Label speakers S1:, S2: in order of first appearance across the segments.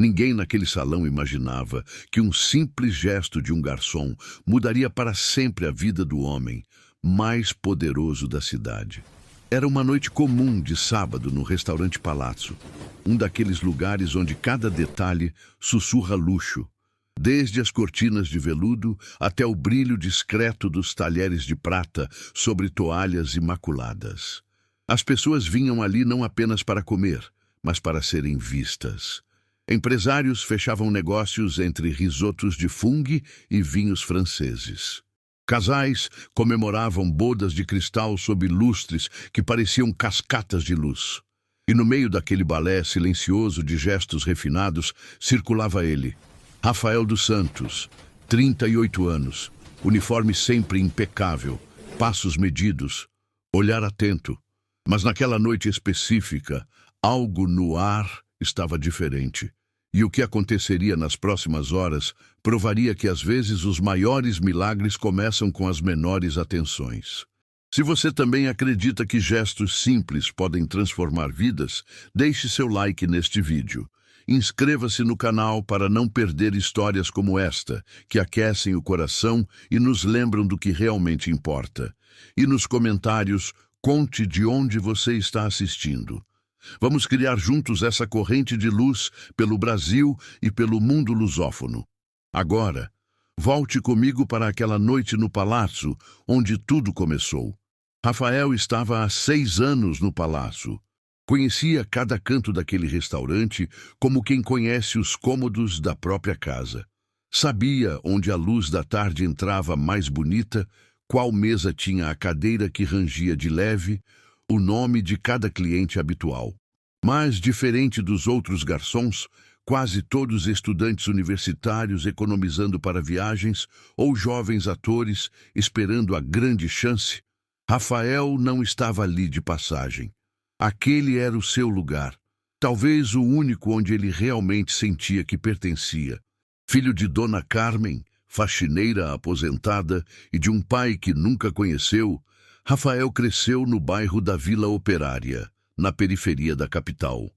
S1: Ninguém naquele salão imaginava que um simples gesto de um garçom mudaria para sempre a vida do homem mais poderoso da cidade. Era uma noite comum de sábado no restaurante Palazzo, um daqueles lugares onde cada detalhe sussurra luxo, desde as cortinas de veludo até o brilho discreto dos talheres de prata sobre toalhas imaculadas. As pessoas vinham ali não apenas para comer, mas para serem vistas. Empresários fechavam negócios entre risotos de fungo e vinhos franceses. Casais comemoravam bodas de cristal sob lustres que pareciam cascatas de luz. E no meio daquele balé silencioso de gestos refinados, circulava ele, Rafael dos Santos, 38 anos, uniforme sempre impecável, passos medidos, olhar atento. Mas naquela noite específica, algo no ar estava diferente. E o que aconteceria nas próximas horas provaria que às vezes os maiores milagres começam com as menores atenções. Se você também acredita que gestos simples podem transformar vidas, deixe seu like neste vídeo. Inscreva-se no canal para não perder histórias como esta, que aquecem o coração e nos lembram do que realmente importa. E nos comentários, conte de onde você está assistindo. Vamos criar juntos essa corrente de luz pelo Brasil e pelo mundo lusófono. Agora, volte comigo para aquela noite no palácio onde tudo começou. Rafael estava há 6 anos no palácio. Conhecia cada canto daquele restaurante como quem conhece os cômodos da própria casa. Sabia onde a luz da tarde entrava mais bonita, qual mesa tinha a cadeira que rangia de leve, o nome de cada cliente habitual. Mas, diferente dos outros garçons, quase todos estudantes universitários economizando para viagens ou jovens atores esperando a grande chance, Rafael não estava ali de passagem. Aquele era o seu lugar, talvez o único onde ele realmente sentia que pertencia. Filho de Dona Carmen, faxineira aposentada, e de um pai que nunca conheceu, Rafael cresceu no bairro da Vila Operária, na periferia da capital.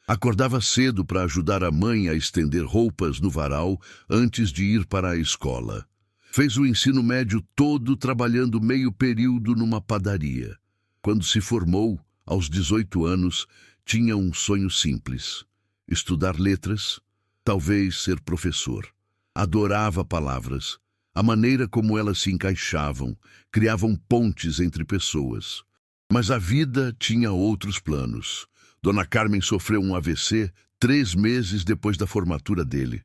S1: Acordava cedo para ajudar a mãe a estender roupas no varal antes de ir para a escola. Fez o ensino médio todo trabalhando meio período numa padaria. Quando se formou, aos 18 anos, tinha um sonho simples: estudar letras, talvez ser professor. Adorava palavras, a maneira como elas se encaixavam, criavam pontes entre pessoas. Mas a vida tinha outros planos. Dona Carmen sofreu um AVC 3 meses depois da formatura dele.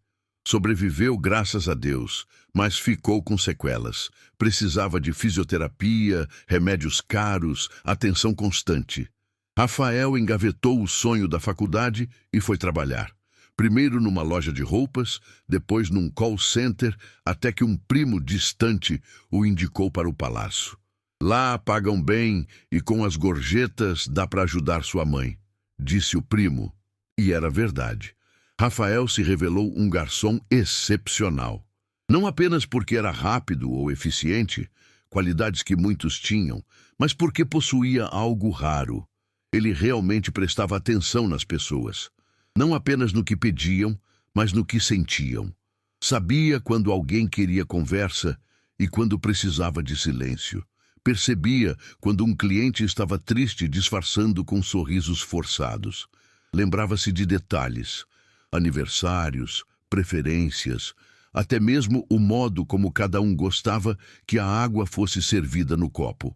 S1: Sobreviveu graças a Deus, mas ficou com sequelas. Precisava de fisioterapia, remédios caros, atenção constante. Rafael engavetou o sonho da faculdade e foi trabalhar. Primeiro numa loja de roupas, depois num call center, até que um primo distante o indicou para o palácio. Lá pagam bem e com as gorjetas dá para ajudar sua mãe, disse o primo. E era verdade. Rafael se revelou um garçom excepcional. Não apenas porque era rápido ou eficiente, qualidades que muitos tinham, mas porque possuía algo raro. Ele realmente prestava atenção nas pessoas. Não apenas no que pediam, mas no que sentiam. Sabia quando alguém queria conversa e quando precisava de silêncio. Percebia quando um cliente estava triste disfarçando com sorrisos forçados. Lembrava-se de detalhes, aniversários, preferências, até mesmo o modo como cada um gostava que a água fosse servida no copo.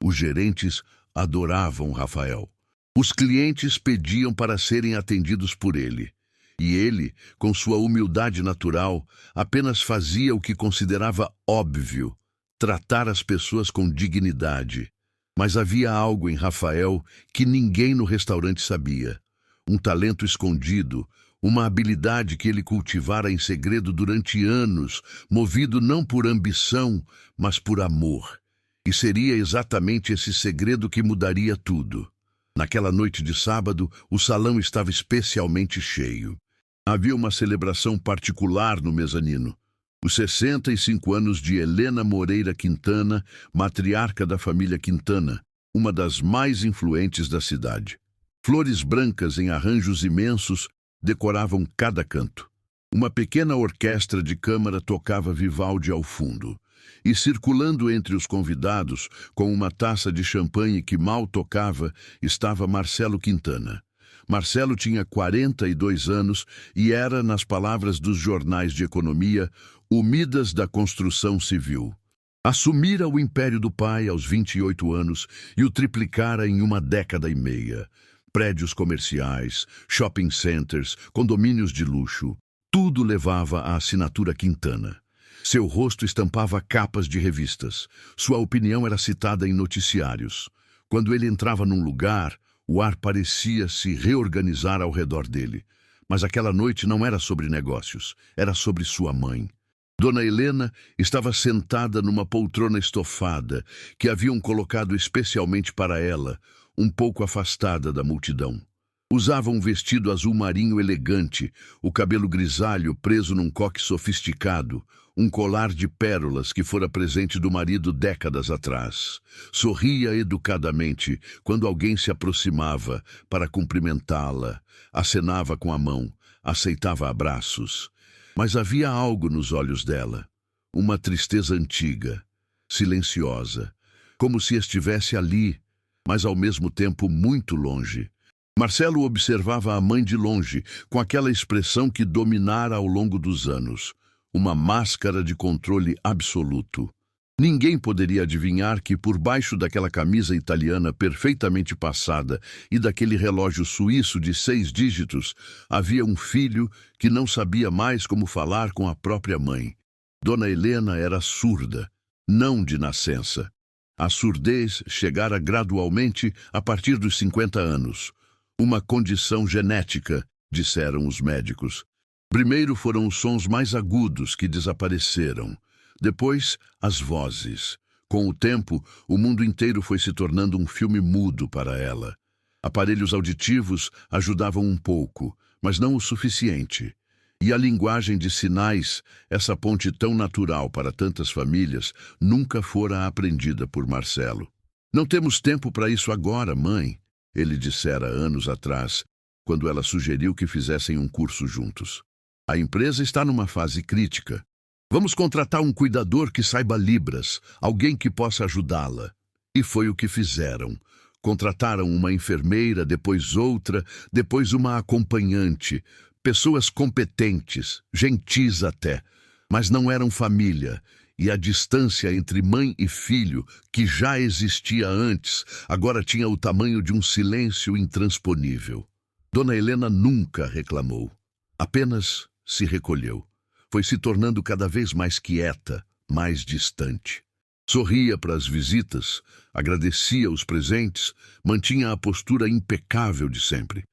S1: Os gerentes adoravam Rafael. Os clientes pediam para serem atendidos por ele. E ele, com sua humildade natural, apenas fazia o que considerava óbvio: tratar as pessoas com dignidade. Mas havia algo em Rafael que ninguém no restaurante sabia. Um talento escondido, uma habilidade que ele cultivara em segredo durante anos, movido não por ambição, mas por amor. E seria exatamente esse segredo que mudaria tudo. Naquela noite de sábado, o salão estava especialmente cheio. Havia uma celebração particular no mezanino. Os 65 anos de Helena Moreira Quintana, matriarca da família Quintana, uma das mais influentes da cidade. Flores brancas em arranjos imensos decoravam cada canto. Uma pequena orquestra de câmara tocava Vivaldi ao fundo. E circulando entre os convidados, com uma taça de champanhe que mal tocava, estava Marcelo Quintana. Marcelo tinha 42 anos e era, nas palavras dos jornais de economia, o Midas da construção civil. Assumira o império do pai aos 28 anos e o triplicara em uma década e meia. Prédios comerciais, shopping centers, condomínios de luxo, tudo levava a assinatura Quintana. Seu rosto estampava capas de revistas. Sua opinião era citada em noticiários. Quando ele entrava num lugar, o ar parecia se reorganizar ao redor dele. Mas aquela noite não era sobre negócios, era sobre sua mãe. Dona Helena estava sentada numa poltrona estofada que haviam colocado especialmente para ela, um pouco afastada da multidão. Usava um vestido azul marinho elegante, o cabelo grisalho preso num coque sofisticado, um colar de pérolas que fora presente do marido décadas atrás. Sorria educadamente quando alguém se aproximava para cumprimentá-la, acenava com a mão, aceitava abraços. Mas havia algo nos olhos dela, uma tristeza antiga, silenciosa, como se estivesse ali, mas ao mesmo tempo muito longe. Marcelo observava a mãe de longe, com aquela expressão que dominara ao longo dos anos, uma máscara de controle absoluto. Ninguém poderia adivinhar que por baixo daquela camisa italiana perfeitamente passada e daquele relógio suíço de 6 dígitos, havia um filho que não sabia mais como falar com a própria mãe. Dona Helena era surda, não de nascença. A surdez chegara gradualmente a partir dos 50 anos. Uma condição genética, disseram os médicos. Primeiro foram os sons mais agudos que desapareceram. Depois, as vozes. Com o tempo, o mundo inteiro foi se tornando um filme mudo para ela. Aparelhos auditivos ajudavam um pouco, mas não o suficiente. E a linguagem de sinais, essa ponte tão natural para tantas famílias, nunca fora aprendida por Marcelo. Não temos tempo para isso agora, mãe, ele dissera anos atrás, quando ela sugeriu que fizessem um curso juntos. A empresa está numa fase crítica. Vamos contratar um cuidador que saiba Libras, alguém que possa ajudá-la. E foi o que fizeram. Contrataram uma enfermeira, depois outra, depois uma acompanhante. Pessoas competentes, gentis até, mas não eram família. E a distância entre mãe e filho, que já existia antes, agora tinha o tamanho de um silêncio intransponível. Dona Helena nunca reclamou. Apenas se recolheu. Foi se tornando cada vez mais quieta, mais distante. Sorria para as visitas, agradecia os presentes, mantinha a postura impecável de sempre.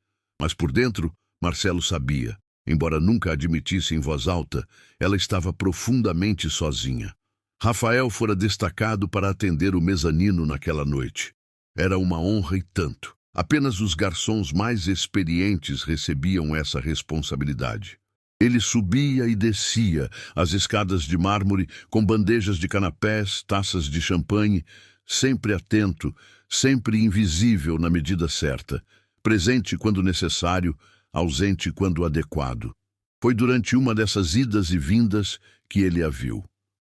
S1: Mas por dentro, Marcelo sabia, embora nunca admitisse em voz alta, ela estava profundamente sozinha. Rafael fora destacado para atender o mezanino naquela noite. Era uma honra e tanto. Apenas os garçons mais experientes recebiam essa responsabilidade. Ele subia e descia as escadas de mármore com bandejas de canapés, taças de champanhe, sempre atento, sempre invisível na medida certa, presente quando necessário, ausente quando adequado. Foi durante uma dessas idas e vindas que ele a viu.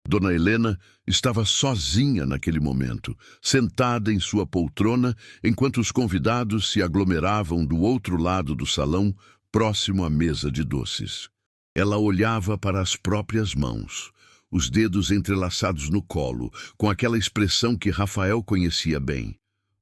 S1: Dona Helena estava sozinha naquele momento, sentada em sua poltrona, enquanto os convidados se aglomeravam do outro lado do salão, próximo à mesa de doces. Ela olhava para as próprias mãos, os dedos entrelaçados no colo, com aquela expressão que Rafael conhecia bem,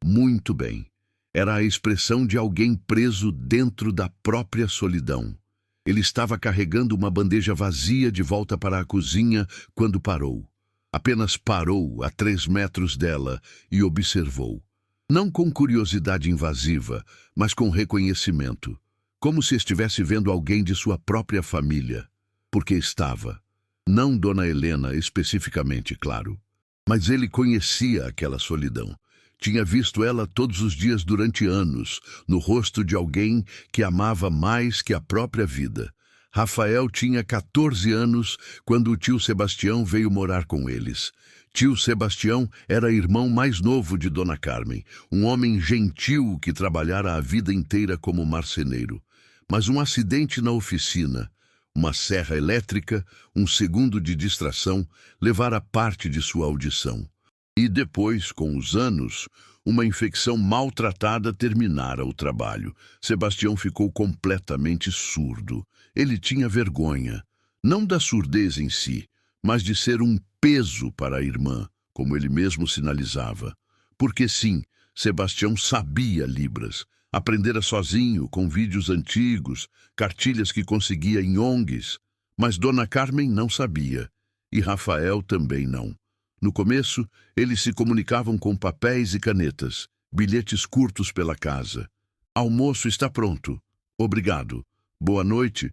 S1: muito bem. Era a expressão de alguém preso dentro da própria solidão. Ele estava carregando uma bandeja vazia de volta para a cozinha quando parou. Apenas parou a 3 metros dela e observou. Não com curiosidade invasiva, mas com reconhecimento. Como se estivesse vendo alguém de sua própria família. Porque estava. Não Dona Helena especificamente, claro. Mas ele conhecia aquela solidão. Tinha visto ela todos os dias durante anos, no rosto de alguém que amava mais que a própria vida. Rafael tinha 14 anos quando o tio Sebastião veio morar com eles. Tio Sebastião era irmão mais novo de Dona Carmen, um homem gentil que trabalhara a vida inteira como marceneiro. Mas um acidente na oficina, uma serra elétrica, um segundo de distração, levara parte de sua audição. E depois, com os anos, uma infecção maltratada terminara o trabalho. Sebastião ficou completamente surdo. Ele tinha vergonha, não da surdez em si, mas de ser um peso para a irmã, como ele mesmo sinalizava. Porque sim, Sebastião sabia Libras. Aprendera sozinho, com vídeos antigos, cartilhas que conseguia em ONGs. Mas Dona Carmen não sabia, e Rafael também não. No começo, eles se comunicavam com papéis e canetas, bilhetes curtos pela casa. Almoço está pronto. Obrigado. Boa noite.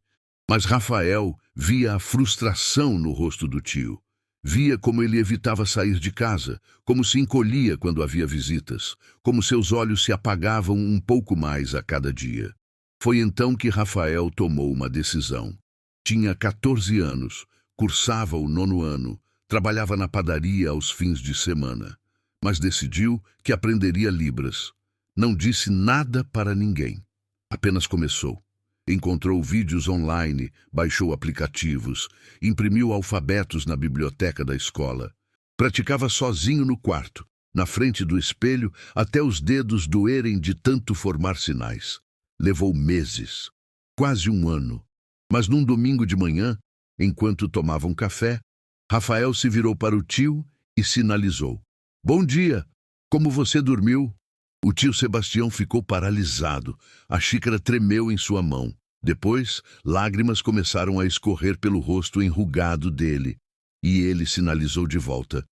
S1: Mas Rafael via a frustração no rosto do tio. Via como ele evitava sair de casa, como se encolhia quando havia visitas, como seus olhos se apagavam um pouco mais a cada dia. Foi então que Rafael tomou uma decisão. Tinha 14 anos, cursava o 9º ano, trabalhava na padaria aos fins de semana, mas decidiu que aprenderia Libras. Não disse nada para ninguém. Apenas começou. Encontrou vídeos online, baixou aplicativos, imprimiu alfabetos na biblioteca da escola. Praticava sozinho no quarto, na frente do espelho, até os dedos doerem de tanto formar sinais. Levou meses, quase um ano. Mas num domingo de manhã, enquanto tomavam café, Rafael se virou para o tio e sinalizou. Bom dia! Como você dormiu? O tio Sebastião ficou paralisado. A xícara tremeu em sua mão. Depois, lágrimas começaram a escorrer pelo rosto enrugado dele. E ele sinalizou de volta.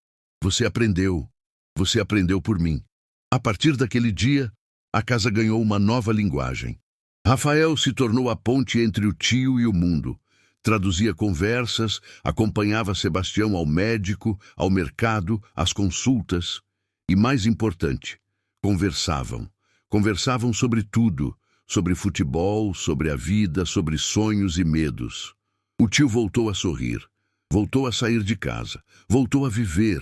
S1: Você aprendeu. Você aprendeu por mim. A partir daquele dia, a casa ganhou uma nova linguagem. Rafael se tornou a ponte entre o tio e o mundo. Traduzia conversas, acompanhava Sebastião ao médico, ao mercado, às consultas. E mais importante, conversavam. Conversavam sobre tudo, sobre futebol, sobre a vida, sobre sonhos e medos. O tio voltou a sorrir, voltou a sair de casa, voltou a viver.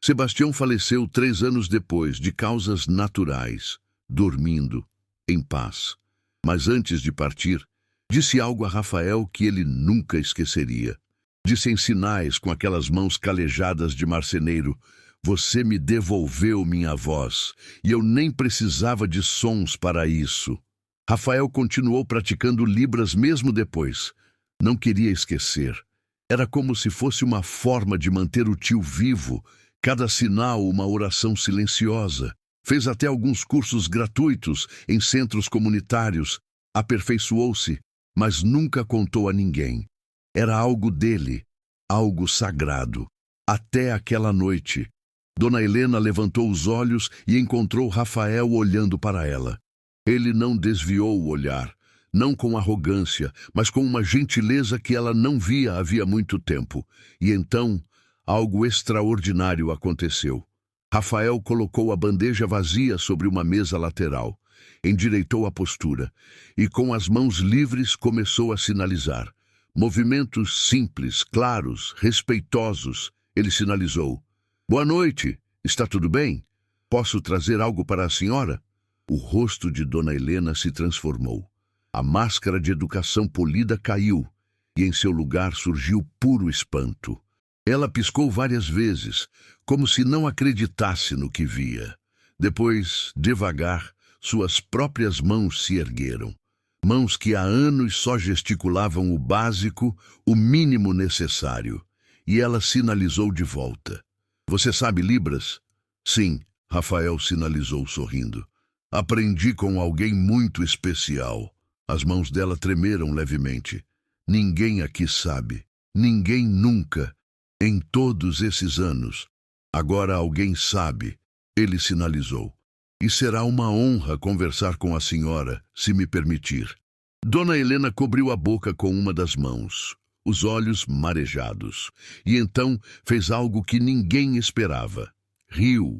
S1: Sebastião faleceu 3 anos depois, de causas naturais, dormindo, em paz. Mas antes de partir, disse algo a Rafael que ele nunca esqueceria. Disse em sinais, com aquelas mãos calejadas de marceneiro, você me devolveu minha voz, e eu nem precisava de sons para isso. Rafael continuou praticando Libras mesmo depois. Não queria esquecer. Era como se fosse uma forma de manter o tio vivo, cada sinal uma oração silenciosa. Fez até alguns cursos gratuitos em centros comunitários. Aperfeiçoou-se, mas nunca contou a ninguém. Era algo dele, algo sagrado. Até aquela noite. Dona Helena levantou os olhos e encontrou Rafael olhando para ela. Ele não desviou o olhar, não com arrogância, mas com uma gentileza que ela não via havia muito tempo. E então, algo extraordinário aconteceu. Rafael colocou a bandeja vazia sobre uma mesa lateral, endireitou a postura e, com as mãos livres, começou a sinalizar. Movimentos simples, claros, respeitosos. Ele sinalizou. Boa noite, está tudo bem? Posso trazer algo para a senhora? O rosto de Dona Helena se transformou. A máscara de educação polida caiu e em seu lugar surgiu puro espanto. Ela piscou várias vezes, como se não acreditasse no que via. Depois, devagar, suas próprias mãos se ergueram. Mãos que há anos só gesticulavam o básico, o mínimo necessário. E ela sinalizou de volta. Você sabe Libras? Sim, Rafael sinalizou sorrindo. Aprendi com alguém muito especial. As mãos dela tremeram levemente. Ninguém aqui sabe. Ninguém nunca. Em todos esses anos. Agora alguém sabe. Ele sinalizou. E será uma honra conversar com a senhora, se me permitir. Dona Helena cobriu a boca com uma das mãos, os olhos marejados, e então fez algo que ninguém esperava. Riu,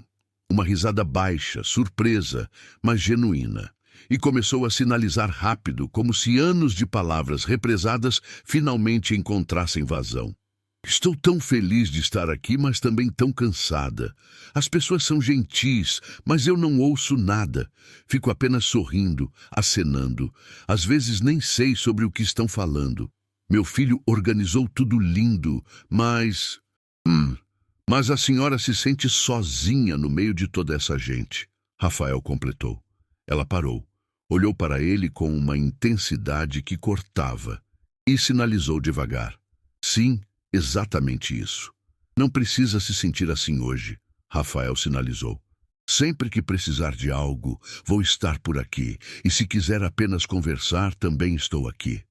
S1: uma risada baixa, surpresa, mas genuína, e começou a sinalizar rápido, como se anos de palavras represadas finalmente encontrassem vazão. Estou tão feliz de estar aqui, mas também tão cansada. As pessoas são gentis, mas eu não ouço nada. Fico apenas sorrindo, acenando. Às vezes nem sei sobre o que estão falando. Meu filho organizou tudo lindo, mas... Mas a senhora se sente sozinha no meio de toda essa gente. Rafael completou. Ela parou, olhou para ele com uma intensidade que cortava e sinalizou devagar. Sim, exatamente isso. Não precisa se sentir assim hoje, Rafael sinalizou. Sempre que precisar de algo, vou estar por aqui, e se quiser apenas conversar, também estou aqui.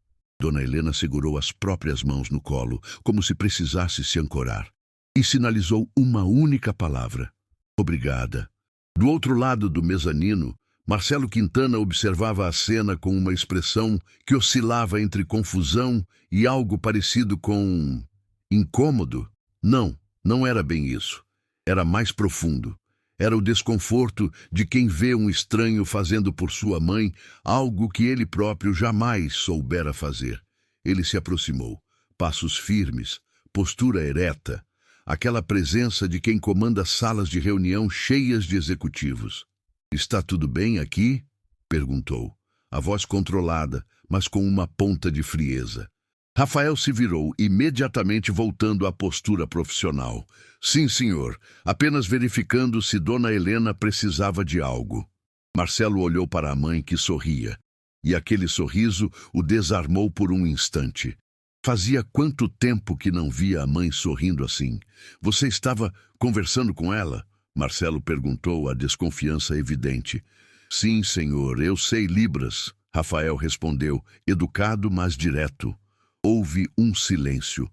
S1: Dona Helena segurou as próprias mãos no colo, como se precisasse se ancorar, e sinalizou uma única palavra. Obrigada. Do outro lado do mezanino, Marcelo Quintana observava a cena com uma expressão que oscilava entre confusão e algo parecido com... incômodo? Não era bem isso. Era mais profundo. Era o desconforto de quem vê um estranho fazendo por sua mãe algo que ele próprio jamais soubera fazer. Ele se aproximou, passos firmes, postura ereta, aquela presença de quem comanda salas de reunião cheias de executivos. "Está tudo bem aqui?" perguntou, a voz controlada, mas com uma ponta de frieza. Rafael se virou, imediatamente voltando à postura profissional. "Sim, senhor, apenas verificando se Dona Helena precisava de algo." Marcelo olhou para a mãe, que sorria, e aquele sorriso o desarmou por um instante. Fazia quanto tempo que não via a mãe sorrindo assim? "Você estava conversando com ela?" Marcelo perguntou, a desconfiança evidente. "Sim, senhor, eu sei Libras", Rafael respondeu, educado, mas direto. Houve um silêncio.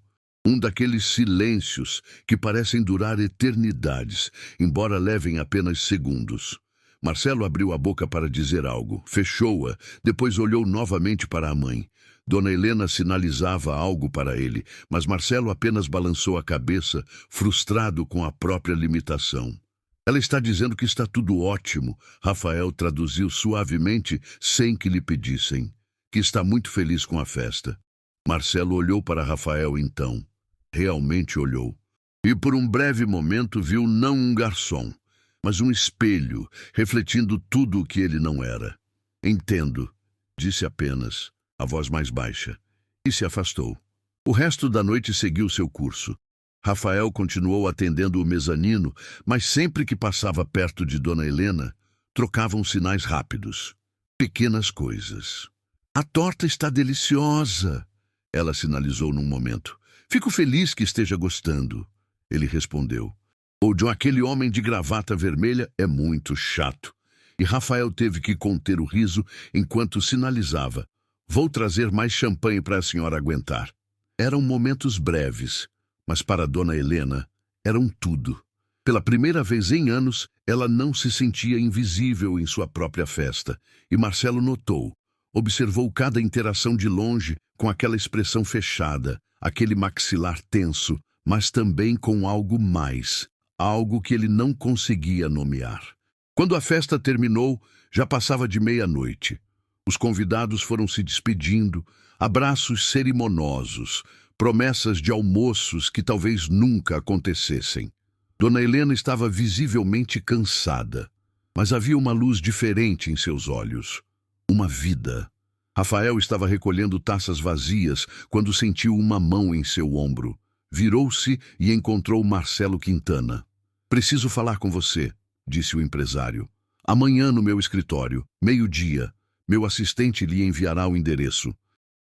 S1: Um daqueles silêncios que parecem durar eternidades, embora levem apenas segundos. Marcelo abriu a boca para dizer algo, fechou-a, depois olhou novamente para a mãe. Dona Helena sinalizava algo para ele, mas Marcelo apenas balançou a cabeça, frustrado com a própria limitação. "Ela está dizendo que está tudo ótimo", Rafael traduziu suavemente, sem que lhe pedissem. "Que está muito feliz com a festa." Marcelo olhou para Rafael então. Realmente olhou. E por um breve momento viu não um garçom, mas um espelho, refletindo tudo o que ele não era. "Entendo", disse apenas, a voz mais baixa, e se afastou. O resto da noite seguiu seu curso. Rafael continuou atendendo o mezanino, mas sempre que passava perto de Dona Helena, trocavam sinais rápidos. Pequenas coisas. "A torta está deliciosa", ela sinalizou num momento. "Fico feliz que esteja gostando", ele respondeu. "O de aquele homem de gravata vermelha é muito chato." E Rafael teve que conter o riso enquanto sinalizava. "Vou trazer mais champanhe para a senhora aguentar." Eram momentos breves, mas para Dona Helena eram tudo. Pela primeira vez em anos, ela não se sentia invisível em sua própria festa, e Marcelo notou. Observou cada interação de longe com aquela expressão fechada, aquele maxilar tenso, mas também com algo mais, algo que ele não conseguia nomear. Quando a festa terminou, já passava de meia-noite. Os convidados foram se despedindo, abraços cerimoniosos, promessas de almoços que talvez nunca acontecessem. Dona Helena estava visivelmente cansada, mas havia uma luz diferente em seus olhos. Uma vida. Rafael estava recolhendo taças vazias quando sentiu uma mão em seu ombro. Virou-se e encontrou Marcelo Quintana. "Preciso falar com você", disse o empresário. "Amanhã no meu escritório, meio-dia. Meu assistente lhe enviará o endereço."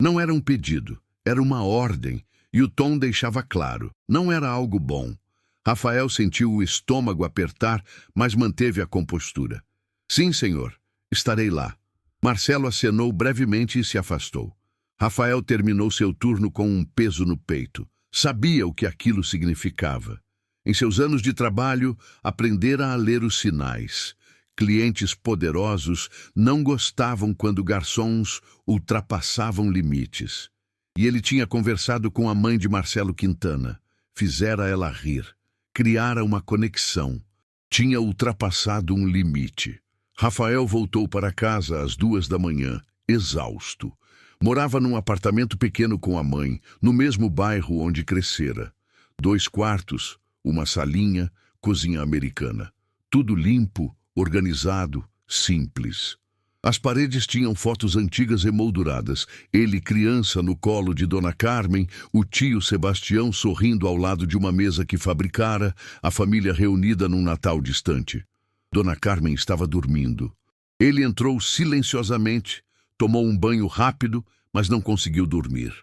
S1: Não era um pedido, era uma ordem, e o tom deixava claro. Não era algo bom. Rafael sentiu o estômago apertar, mas manteve a compostura. "Sim, senhor. Estarei lá." Marcelo acenou brevemente e se afastou. Rafael terminou seu turno com um peso no peito. Sabia o que aquilo significava. Em seus anos de trabalho, aprendera a ler os sinais. Clientes poderosos não gostavam quando garçons ultrapassavam limites. E ele tinha conversado com a mãe de Marcelo Quintana. Fizera ela rir. Criara uma conexão. Tinha ultrapassado um limite. Rafael voltou para casa às 2 da manhã, exausto. Morava num apartamento pequeno com a mãe, no mesmo bairro onde crescera. 2 quartos, uma salinha, cozinha americana. Tudo limpo, organizado, simples. As paredes tinham fotos antigas emolduradas. Ele, criança, no colo de Dona Carmen, o tio Sebastião sorrindo ao lado de uma mesa que fabricara, a família reunida num Natal distante. Dona Carmen estava dormindo. Ele entrou silenciosamente, tomou um banho rápido, mas não conseguiu dormir.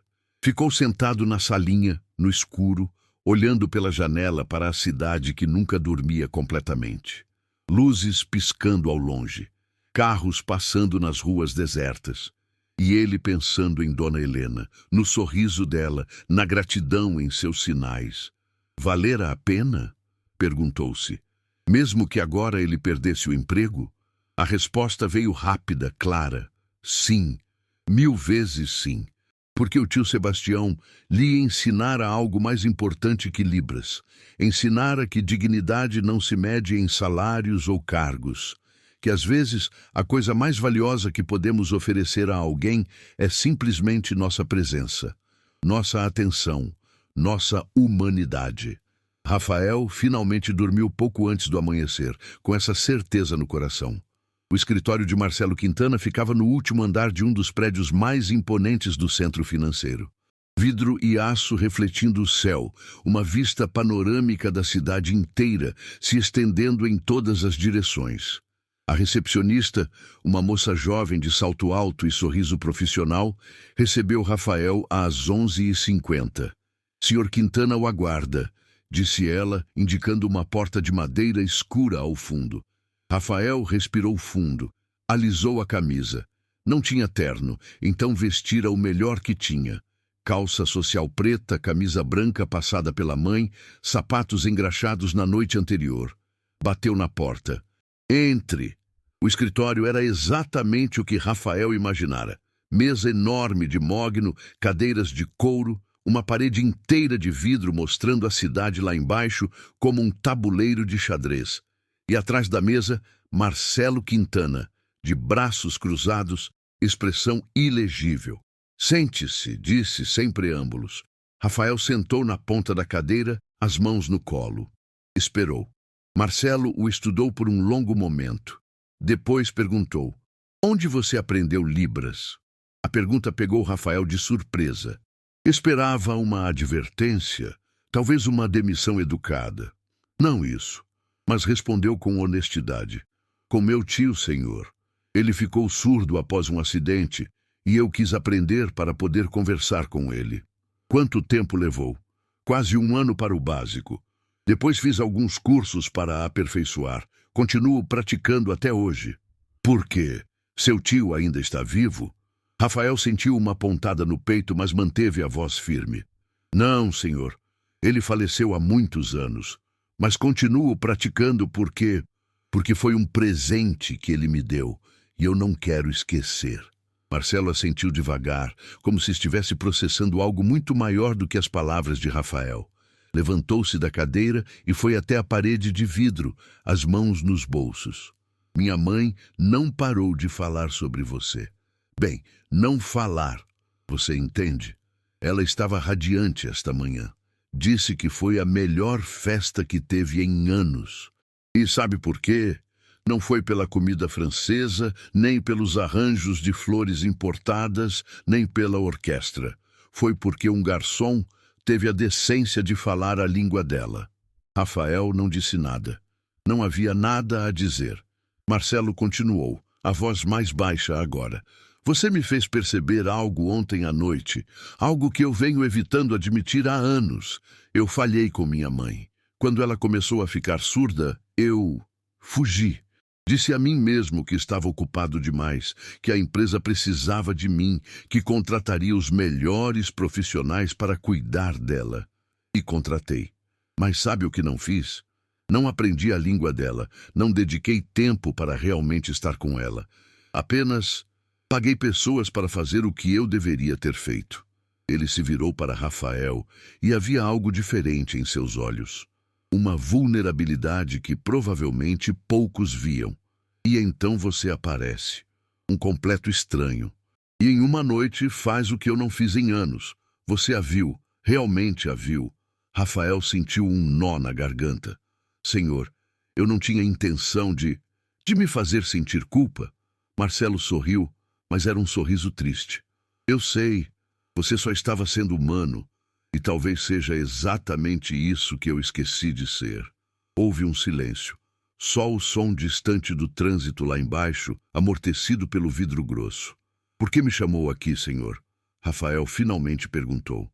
S1: Ficou sentado na salinha, no escuro, olhando pela janela para a cidade que nunca dormia completamente. Luzes piscando ao longe. Carros passando nas ruas desertas. E ele pensando em Dona Helena, no sorriso dela, na gratidão em seus sinais. Valera a pena? Perguntou-se. Mesmo que agora ele perdesse o emprego? A resposta veio rápida, clara. Sim, 1000 vezes sim. Porque o tio Sebastião lhe ensinara algo mais importante que libras. Ensinara que dignidade não se mede em salários ou cargos. Que às vezes a coisa mais valiosa que podemos oferecer a alguém é simplesmente nossa presença, nossa atenção, nossa humanidade. Rafael finalmente dormiu pouco antes do amanhecer, com essa certeza no coração. O escritório de Marcelo Quintana ficava no último andar de um dos prédios mais imponentes do centro financeiro. Vidro e aço refletindo o céu, uma vista panorâmica da cidade inteira se estendendo em todas as direções. A recepcionista, uma moça jovem de salto alto e sorriso profissional, recebeu Rafael às 11h50. Senhor Quintana o aguarda, disse ela, indicando uma porta de madeira escura ao fundo. Rafael respirou fundo, alisou a camisa. Não tinha terno, então vestira o melhor que tinha. Calça social preta, camisa branca passada pela mãe, sapatos engraxados na noite anterior. Bateu na porta. Entre! O escritório era exatamente o que Rafael imaginara. Mesa enorme de mogno, cadeiras de couro, uma parede inteira de vidro mostrando a cidade lá embaixo como um tabuleiro de xadrez. E atrás da mesa, Marcelo Quintana, de braços cruzados, expressão ilegível. Sente-se, disse sem preâmbulos. Rafael sentou na ponta da cadeira, as mãos no colo. Esperou. Marcelo o estudou por um longo momento. Depois perguntou, onde você aprendeu libras? A pergunta pegou Rafael de surpresa. Esperava uma advertência, talvez uma demissão educada. Não isso, mas respondeu com honestidade. Com meu tio, senhor. Ele ficou surdo após um acidente e eu quis aprender para poder conversar com ele. Quanto tempo levou? Quase 1 ano para o básico. Depois fiz alguns cursos para aperfeiçoar. Continuo praticando até hoje. Por quê? Seu tio ainda está vivo? Rafael sentiu uma pontada no peito, mas manteve a voz firme. Não, senhor. Ele faleceu há muitos anos. Mas continuo praticando porque foi um presente que ele me deu e eu não quero esquecer. Marcelo assentiu devagar, como se estivesse processando algo muito maior do que as palavras de Rafael. Levantou-se da cadeira e foi até a parede de vidro, as mãos nos bolsos. Minha mãe não parou de falar sobre você. Bem, não falar, você entende? Ela estava radiante esta manhã. Disse que foi a melhor festa que teve em anos. E sabe por quê? Não foi pela comida francesa, nem pelos arranjos de flores importadas, nem pela orquestra. Foi porque um garçom teve a decência de falar a língua dela. Rafael não disse nada. Não havia nada a dizer. Marcelo continuou, a voz mais baixa agora. Você me fez perceber algo ontem à noite, algo que eu venho evitando admitir há anos. Eu falhei com minha mãe. Quando ela começou a ficar surda, eu fugi. Disse a mim mesmo que estava ocupado demais, que a empresa precisava de mim, que contrataria os melhores profissionais para cuidar dela. E contratei. Mas sabe o que não fiz? Não aprendi a língua dela, não dediquei tempo para realmente estar com ela. Apenas paguei pessoas para fazer o que eu deveria ter feito. Ele se virou para Rafael e havia algo diferente em seus olhos. Uma vulnerabilidade que provavelmente poucos viam. E então você aparece, um completo estranho. E em uma noite faz o que eu não fiz em anos. Você a viu, realmente a viu. Rafael sentiu um nó na garganta. Senhor, eu não tinha intenção de me fazer sentir culpa. Marcelo sorriu, mas era um sorriso triste. Eu sei, você só estava sendo humano, e talvez seja exatamente isso que eu esqueci de ser. Houve um silêncio. Só o som distante do trânsito lá embaixo, amortecido pelo vidro grosso. Por que me chamou aqui, senhor? Rafael finalmente perguntou.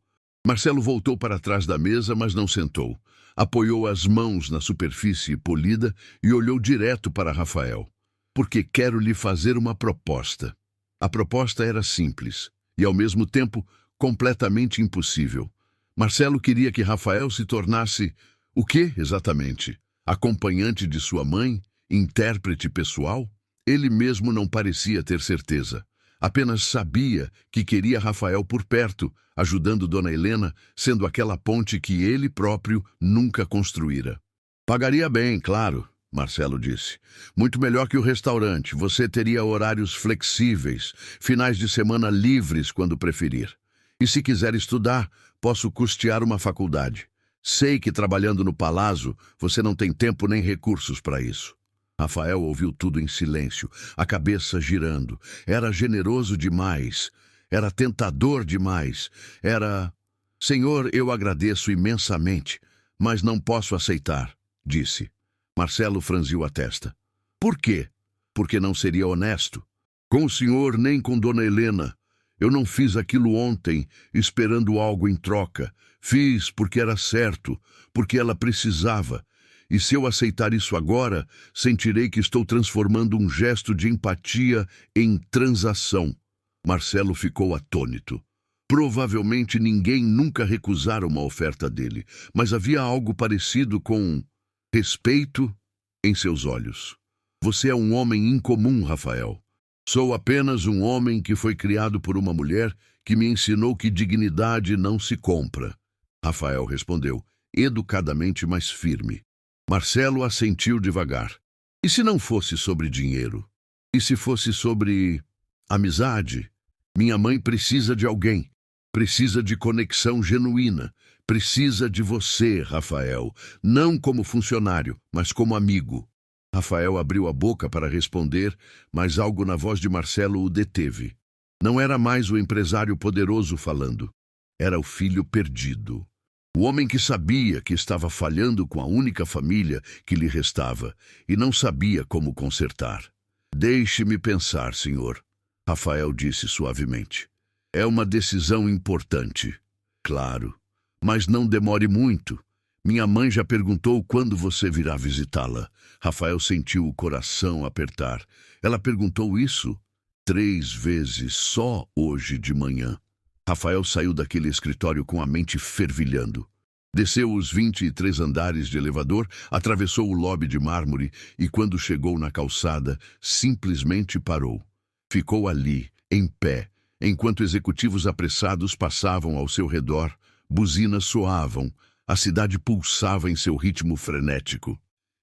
S1: Marcelo voltou para trás da mesa, mas não sentou. Apoiou as mãos na superfície polida e olhou direto para Rafael. Porque quero lhe fazer uma proposta. A proposta era simples e, ao mesmo tempo, completamente impossível. Marcelo queria que Rafael se tornasse o quê, exatamente? Acompanhante de sua mãe? Intérprete pessoal? Ele mesmo não parecia ter certeza. Apenas sabia que queria Rafael por perto, ajudando Dona Helena, sendo aquela ponte que ele próprio nunca construíra. Pagaria bem, claro, Marcelo disse. Muito melhor que o restaurante. Você teria horários flexíveis, finais de semana livres quando preferir. E se quiser estudar, posso custear uma faculdade. Sei que trabalhando no Palazzo, você não tem tempo nem recursos para isso. Rafael ouviu tudo em silêncio, a cabeça girando. Era generoso demais. Era tentador demais. Era... Senhor, eu agradeço imensamente, mas não posso aceitar, disse. Marcelo franziu a testa. Por quê? Porque não seria honesto. Com o senhor nem com Dona Helena. Eu não fiz aquilo ontem, esperando algo em troca. Fiz porque era certo, porque ela precisava. E se eu aceitar isso agora, sentirei que estou transformando um gesto de empatia em transação. Marcelo ficou atônito. Provavelmente ninguém nunca recusara uma oferta dele, mas havia algo parecido com respeito em seus olhos. Você é um homem incomum, Rafael. Sou apenas um homem que foi criado por uma mulher que me ensinou que dignidade não se compra. Rafael respondeu, educadamente, mas firme. Marcelo assentiu devagar. E se não fosse sobre dinheiro? E se fosse sobre amizade? Minha mãe precisa de alguém. Precisa de conexão genuína. Precisa de você, Rafael. Não como funcionário, mas como amigo. Rafael abriu a boca para responder, mas algo na voz de Marcelo o deteve. Não era mais o empresário poderoso falando. Era o filho perdido. O homem que sabia que estava falhando com a única família que lhe restava e não sabia como consertar. Deixe-me pensar, senhor, Rafael disse suavemente. É uma decisão importante. Claro, mas não demore muito. Minha mãe já perguntou quando você virá visitá-la. Rafael sentiu o coração apertar. Ela perguntou isso 3 vezes só hoje de manhã. Rafael saiu daquele escritório com a mente fervilhando. Desceu os 23 andares de elevador, atravessou o lobby de mármore e, quando chegou na calçada, simplesmente parou. Ficou ali, em pé, enquanto executivos apressados passavam ao seu redor, buzinas soavam, a cidade pulsava em seu ritmo frenético.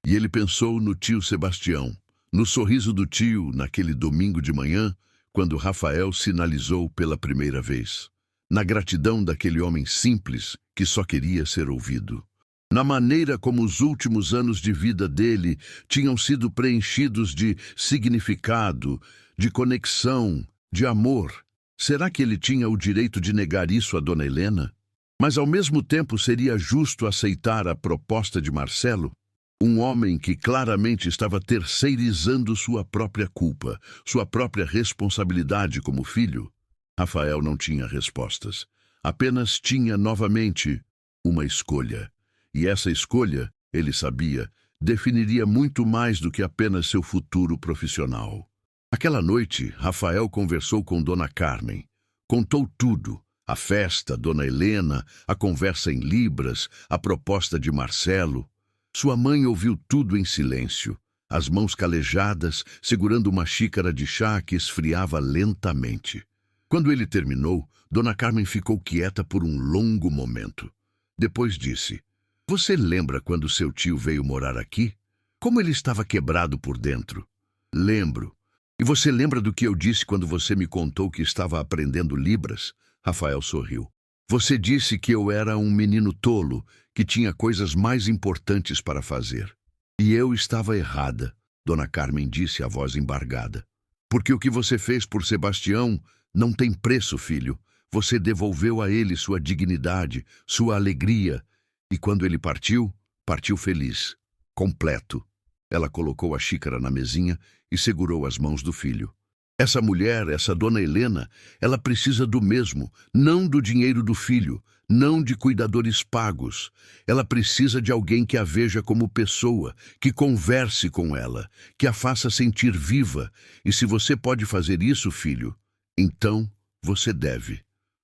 S1: E ele pensou no tio Sebastião, no sorriso do tio naquele domingo de manhã, quando Rafael sinalizou pela primeira vez. Na gratidão daquele homem simples que só queria ser ouvido. Na maneira como os últimos anos de vida dele tinham sido preenchidos de significado, de conexão, de amor. Será que ele tinha o direito de negar isso a Dona Helena? Mas ao mesmo tempo seria justo aceitar a proposta de Marcelo? Um homem que claramente estava terceirizando sua própria culpa, sua própria responsabilidade como filho? Rafael não tinha respostas. Apenas tinha novamente uma escolha. E essa escolha, ele sabia, definiria muito mais do que apenas seu futuro profissional. Aquela noite, Rafael conversou com Dona Carmen. Contou tudo. A festa, Dona Helena, a conversa em libras, a proposta de Marcelo. Sua mãe ouviu tudo em silêncio, as mãos calejadas, segurando uma xícara de chá que esfriava lentamente. Quando ele terminou, Dona Carmen ficou quieta por um longo momento. Depois disse, você lembra quando seu tio veio morar aqui? Como ele estava quebrado por dentro? Lembro. E você lembra do que eu disse quando você me contou que estava aprendendo libras? Rafael sorriu. Você disse que eu era um menino tolo, que tinha coisas mais importantes para fazer. E eu estava errada, Dona Carmen disse a voz embargada. Porque o que você fez por Sebastião não tem preço, filho. Você devolveu a ele sua dignidade, sua alegria. E quando ele partiu, partiu feliz, completo. Ela colocou a xícara na mesinha e segurou as mãos do filho. Essa mulher, essa Dona Helena, ela precisa do mesmo, não do dinheiro do filho, não de cuidadores pagos. Ela precisa de alguém que a veja como pessoa, que converse com ela, que a faça sentir viva. E se você pode fazer isso, filho, então você deve.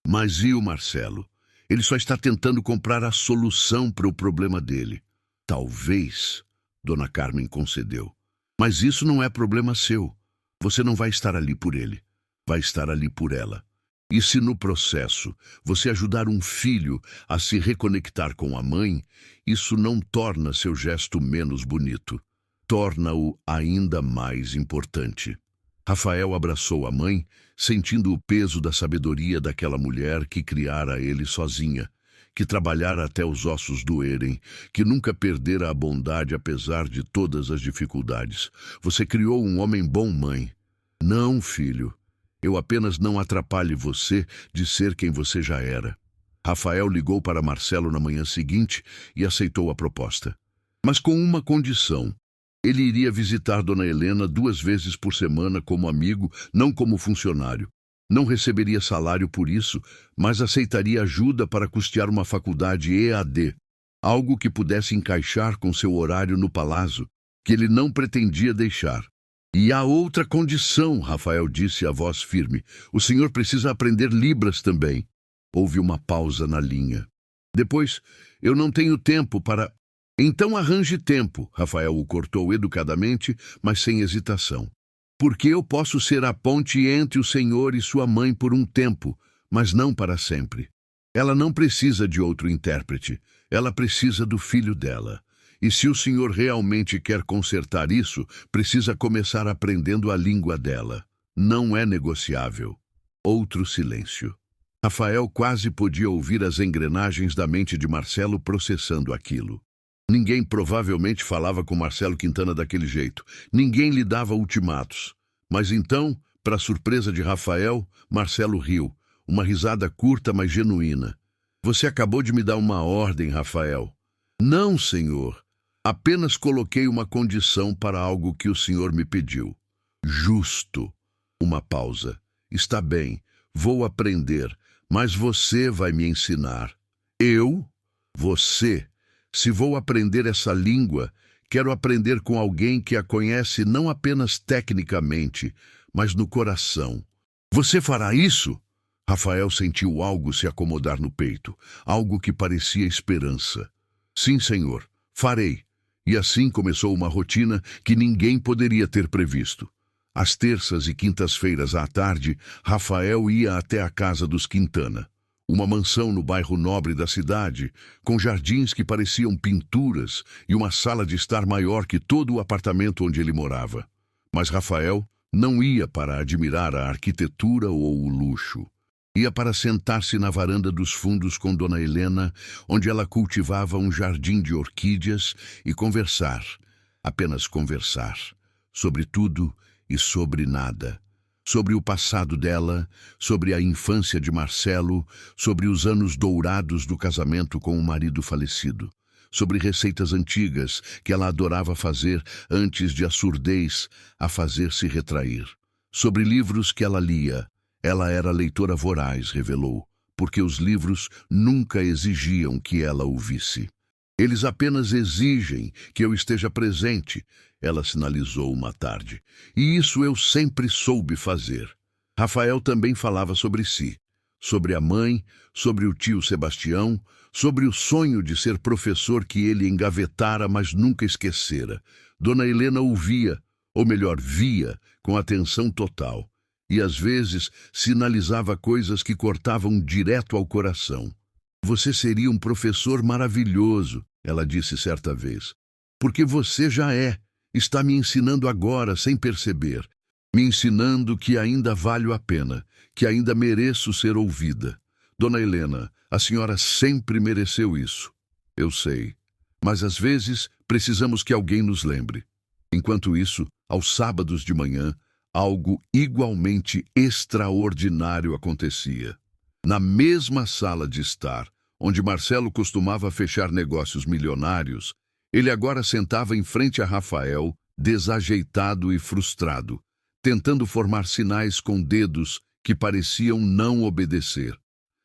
S1: Mas e o Marcelo? Ele só está tentando comprar a solução para o problema dele. Talvez, Dona Carmen concedeu. Mas isso não é problema seu. Você não vai estar ali por ele, vai estar ali por ela. E se no processo você ajudar um filho a se reconectar com a mãe, isso não torna seu gesto menos bonito, torna-o ainda mais importante. Rafael abraçou a mãe, sentindo o peso da sabedoria daquela mulher que criara ele sozinha, que trabalhara até os ossos doerem, que nunca perdera a bondade apesar de todas as dificuldades. Você criou um homem bom, mãe. Não, filho. Eu apenas não atrapalhe você de ser quem você já era. Rafael ligou para Marcelo na manhã seguinte e aceitou a proposta. Mas com uma condição. Ele iria visitar Dona Helena 2 vezes por semana como amigo, não como funcionário. Não receberia salário por isso, mas aceitaria ajuda para custear uma faculdade EAD, algo que pudesse encaixar com seu horário no palácio, que ele não pretendia deixar. E há outra condição, Rafael disse a voz firme. O senhor precisa aprender Libras também. Houve uma pausa na linha. Depois, eu não tenho tempo para... Então arranje tempo, Rafael o cortou educadamente, mas sem hesitação. Porque eu posso ser a ponte entre o senhor e sua mãe por um tempo, mas não para sempre. Ela não precisa de outro intérprete, ela precisa do filho dela. E se o senhor realmente quer consertar isso, precisa começar aprendendo a língua dela. Não é negociável. Outro silêncio. Rafael quase podia ouvir as engrenagens da mente de Marcelo processando aquilo. Ninguém provavelmente falava com Marcelo Quintana daquele jeito. Ninguém lhe dava ultimatos. Mas então, para surpresa de Rafael, Marcelo riu. Uma risada curta, mas genuína. Você acabou de me dar uma ordem, Rafael. Não, senhor. Apenas coloquei uma condição para algo que o senhor me pediu. Justo. Uma pausa. Está bem, vou aprender, mas você vai me ensinar. Eu? Você? Se vou aprender essa língua, quero aprender com alguém que a conhece não apenas tecnicamente, mas no coração. Você fará isso? Rafael sentiu algo se acomodar no peito, algo que parecia esperança. Sim, senhor, farei. E assim começou uma rotina que ninguém poderia ter previsto. Às terças e quintas-feiras à tarde, Rafael ia até a casa dos Quintana. Uma mansão no bairro nobre da cidade, com jardins que pareciam pinturas e uma sala de estar maior que todo o apartamento onde ele morava. Mas Rafael não ia para admirar a arquitetura ou o luxo. Ia para sentar-se na varanda dos fundos com Dona Helena, onde ela cultivava um jardim de orquídeas, e conversar, apenas conversar, sobre tudo e sobre nada. Sobre o passado dela, sobre a infância de Marcelo, sobre os anos dourados do casamento com o marido falecido, sobre receitas antigas que ela adorava fazer antes de a surdez a fazer-se retrair, sobre livros que ela lia. Ela era leitora voraz, revelou, porque os livros nunca exigiam que ela o visse. Eles apenas exigem que eu esteja presente, ela sinalizou uma tarde. E isso eu sempre soube fazer. Rafael também falava sobre si, sobre a mãe, sobre o tio Sebastião, sobre o sonho de ser professor que ele engavetara, mas nunca esquecera. Dona Helena ouvia, ou melhor, via, com atenção total. E às vezes sinalizava coisas que cortavam direto ao coração. Você seria um professor maravilhoso, ela disse certa vez. Porque você já é. Está me ensinando agora, sem perceber. Me ensinando que ainda valho a pena, que ainda mereço ser ouvida. Dona Helena, a senhora sempre mereceu isso. Eu sei. Mas às vezes precisamos que alguém nos lembre. Enquanto isso, aos sábados de manhã, algo igualmente extraordinário acontecia. Na mesma sala de estar, onde Marcelo costumava fechar negócios milionários, ele agora sentava em frente a Rafael, desajeitado e frustrado, tentando formar sinais com dedos que pareciam não obedecer.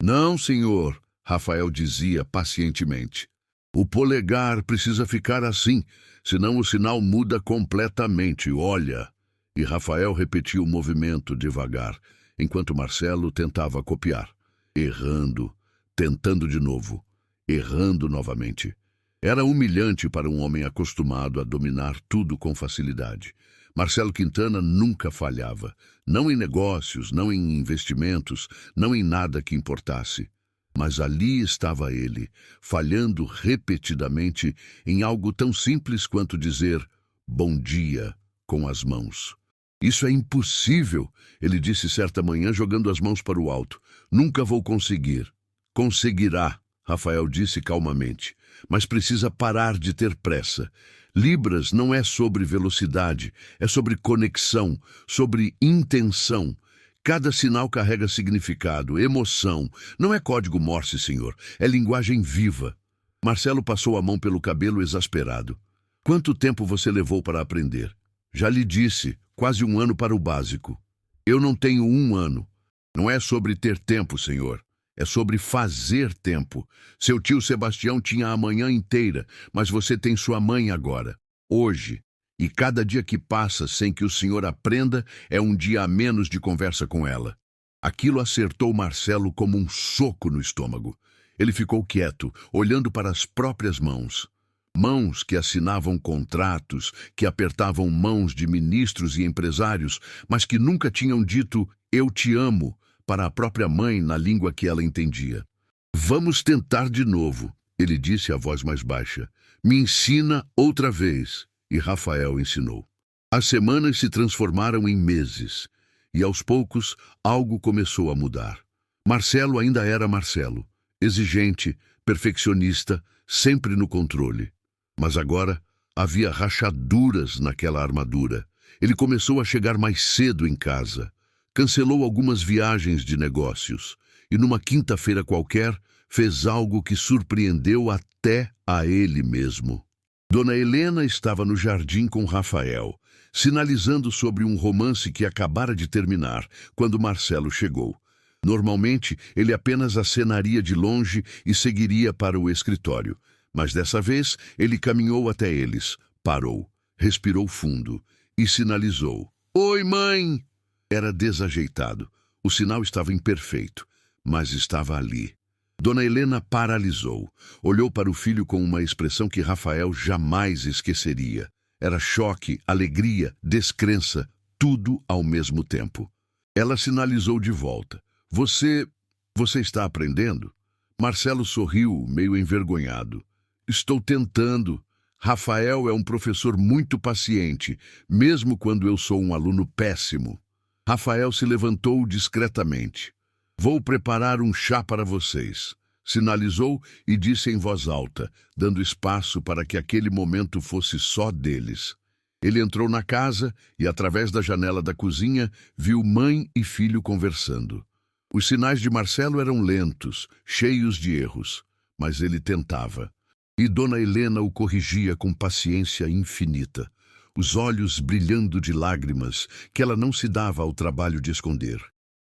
S1: Não, senhor, Rafael dizia pacientemente. O polegar precisa ficar assim, senão o sinal muda completamente, olha. E Rafael repetia o movimento devagar, enquanto Marcelo tentava copiar, errando, tentando de novo, errando novamente. Era humilhante para um homem acostumado a dominar tudo com facilidade. Marcelo Quintana nunca falhava, não em negócios, não em investimentos, não em nada que importasse. Mas ali estava ele, falhando repetidamente em algo tão simples quanto dizer bom dia com as mãos. Isso é impossível, ele disse certa manhã jogando as mãos para o alto. Nunca vou conseguir. Conseguirá, Rafael disse calmamente, mas precisa parar de ter pressa. Libras não é sobre velocidade, é sobre conexão, sobre intenção. Cada sinal carrega significado, emoção. Não é código Morse, senhor. É linguagem viva. Marcelo passou a mão pelo cabelo exasperado. Quanto tempo você levou para aprender? Já lhe disse, quase 1 ano para o básico. Eu não tenho 1 ano. Não é sobre ter tempo, senhor. É sobre fazer tempo. Seu tio Sebastião tinha a manhã inteira, mas você tem sua mãe agora, hoje. E cada dia que passa sem que o senhor aprenda é um dia a menos de conversa com ela. Aquilo acertou Marcelo como um soco no estômago. Ele ficou quieto, olhando para as próprias mãos. Mãos que assinavam contratos, que apertavam mãos de ministros e empresários, mas que nunca tinham dito "eu te amo" para a própria mãe na língua que ela entendia. Vamos tentar de novo, ele disse a voz mais baixa. Me ensina outra vez. E Rafael ensinou. As semanas se transformaram em meses, e aos poucos algo começou a mudar. Marcelo ainda era Marcelo, exigente, perfeccionista, sempre no controle. Mas agora havia rachaduras naquela armadura. Ele começou a chegar mais cedo em casa, cancelou algumas viagens de negócios, e numa quinta-feira qualquer fez algo que surpreendeu até a ele mesmo. Dona Helena estava no jardim com Rafael, sinalizando sobre um romance que acabara de terminar, quando Marcelo chegou. Normalmente, ele apenas acenaria de longe e seguiria para o escritório. Mas dessa vez, ele caminhou até eles, parou, respirou fundo e sinalizou. Oi, mãe! Era desajeitado. O sinal estava imperfeito, mas estava ali. Dona Helena paralisou. Olhou para o filho com uma expressão que Rafael jamais esqueceria. Era choque, alegria, descrença, tudo ao mesmo tempo. Ela sinalizou de volta. Você está aprendendo? Marcelo sorriu, meio envergonhado. Estou tentando. Rafael é um professor muito paciente, mesmo quando eu sou um aluno péssimo. Rafael se levantou discretamente. Vou preparar um chá para vocês, sinalizou e disse em voz alta, dando espaço para que aquele momento fosse só deles. Ele entrou na casa e, através da janela da cozinha, viu mãe e filho conversando. Os sinais de Marcelo eram lentos, cheios de erros, mas ele tentava. E Dona Helena o corrigia com paciência infinita, os olhos brilhando de lágrimas que ela não se dava ao trabalho de esconder.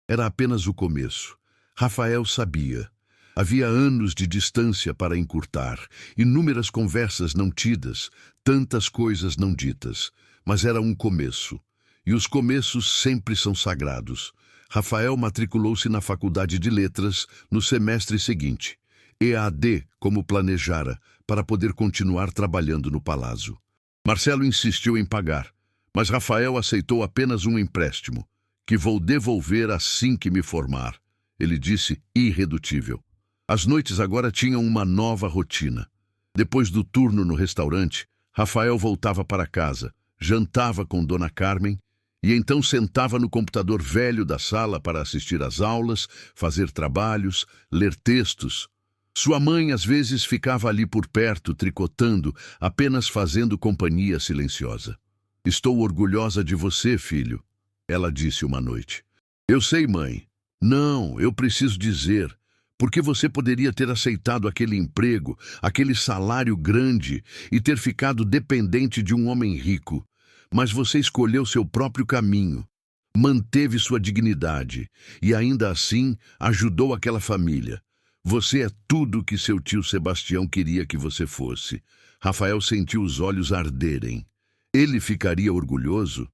S1: Era apenas o começo. Rafael sabia. Havia anos de distância para encurtar, inúmeras conversas não tidas, tantas coisas não ditas. Mas era um começo. E os começos sempre são sagrados. Rafael matriculou-se na Faculdade de Letras no semestre seguinte. EAD, como planejara, para poder continuar trabalhando no Palácio. Marcelo insistiu em pagar, mas Rafael aceitou apenas um empréstimo, que vou devolver assim que me formar. Ele disse irredutível. As noites agora tinham uma nova rotina. Depois do turno no restaurante, Rafael voltava para casa, jantava com Dona Carmen e então sentava no computador velho da sala para assistir às aulas, fazer trabalhos, ler textos. Sua mãe às vezes ficava ali por perto, tricotando, apenas fazendo companhia silenciosa. Estou orgulhosa de você, filho, ela disse uma noite. Eu sei, mãe. Não, eu preciso dizer. Porque você poderia ter aceitado aquele emprego, aquele salário grande e ter ficado dependente de um homem rico. Mas você escolheu seu próprio caminho, manteve sua dignidade e ainda assim ajudou aquela família. Você é tudo o que seu tio Sebastião queria que você fosse. Rafael sentiu os olhos arderem. Ele ficaria orgulhoso?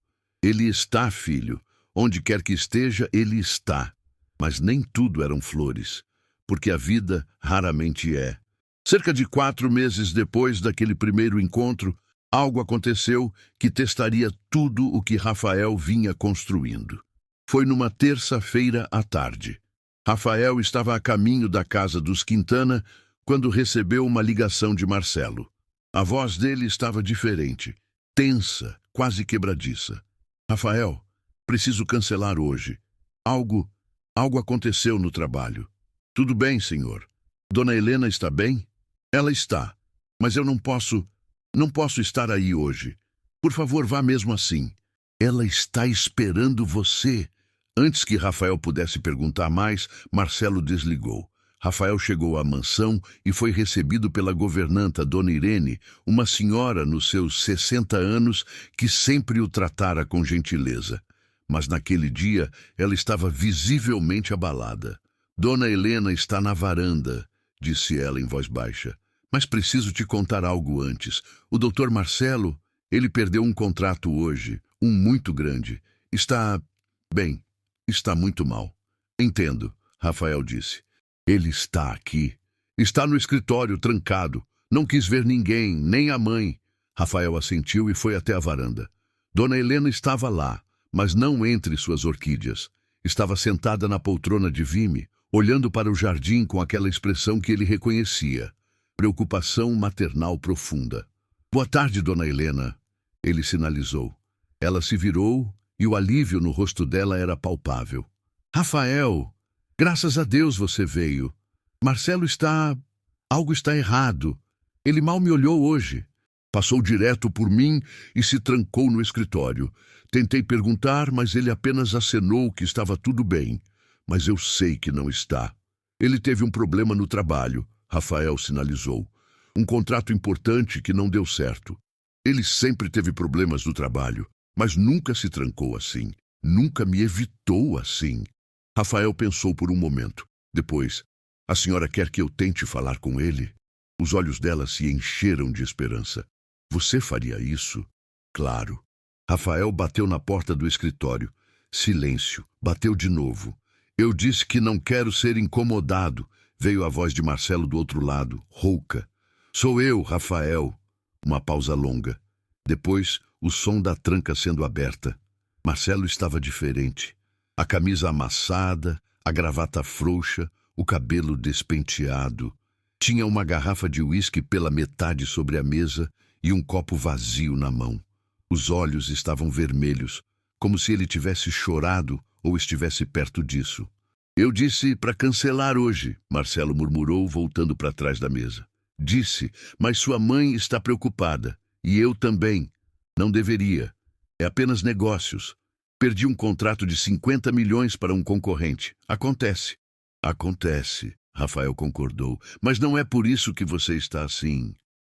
S1: Ele está, filho. Onde quer que esteja, ele está. Mas nem tudo eram flores, porque a vida raramente é. Cerca de 4 meses depois daquele primeiro encontro, algo aconteceu que testaria tudo o que Rafael vinha construindo. Foi numa terça-feira à tarde. Rafael estava a caminho da casa dos Quintana quando recebeu uma ligação de Marcelo. A voz dele estava diferente, tensa, quase quebradiça. Rafael, preciso cancelar hoje. Algo aconteceu no trabalho. Tudo bem, senhor. Dona Helena está bem? Ela está, mas eu não posso estar aí hoje. Por favor, vá mesmo assim. Ela está esperando você. Antes que Rafael pudesse perguntar mais, Marcelo desligou. Rafael chegou à mansão e foi recebido pela governanta Dona Irene, uma senhora nos seus 60 anos que sempre o tratara com gentileza. Mas naquele dia ela estava visivelmente abalada. Dona Helena está na varanda, disse ela em voz baixa. Mas preciso te contar algo antes. O doutor Marcelo, ele perdeu um contrato hoje, um muito grande. Bem, está muito mal. Entendo, Rafael disse. Ele está aqui. Está no escritório, trancado. Não quis ver ninguém, nem a mãe. Rafael assentiu e foi até a varanda. Dona Helena estava lá, mas não entre suas orquídeas. Estava sentada na poltrona de vime, olhando para o jardim com aquela expressão que ele reconhecia. Preocupação maternal profunda. Boa tarde, Dona Helena, ele sinalizou. Ela se virou e o alívio no rosto dela era palpável. Rafael, graças a Deus você veio. Marcelo Algo está errado. Ele mal me olhou hoje. Passou direto por mim e se trancou no escritório. Tentei perguntar, mas ele apenas acenou que estava tudo bem. Mas eu sei que não está. Ele teve um problema no trabalho, Rafael sinalizou. Um contrato importante que não deu certo. Ele sempre teve problemas no trabalho, mas nunca se trancou assim. Nunca me evitou assim. Rafael pensou por um momento. Depois, a senhora quer que eu tente falar com ele? Os olhos dela se encheram de esperança. Você faria isso? Claro. Rafael bateu na porta do escritório. Silêncio. Bateu de novo. Eu disse que não quero ser incomodado. Veio a voz de Marcelo do outro lado, rouca. Sou eu, Rafael. Uma pausa longa. Depois, o som da tranca sendo aberta. Marcelo estava diferente. A camisa amassada, a gravata frouxa, o cabelo despenteado. Tinha uma garrafa de uísque pela metade sobre a mesa e um copo vazio na mão. Os olhos estavam vermelhos, como se ele tivesse chorado ou estivesse perto disso. Eu disse para cancelar hoje, Marcelo murmurou, voltando para trás da mesa. Disse, mas sua mãe está preocupada. E eu também. Não deveria. É apenas negócios. Perdi um contrato de 50 milhões para um concorrente. Acontece. Acontece, Rafael concordou. Mas não é por isso que você está assim.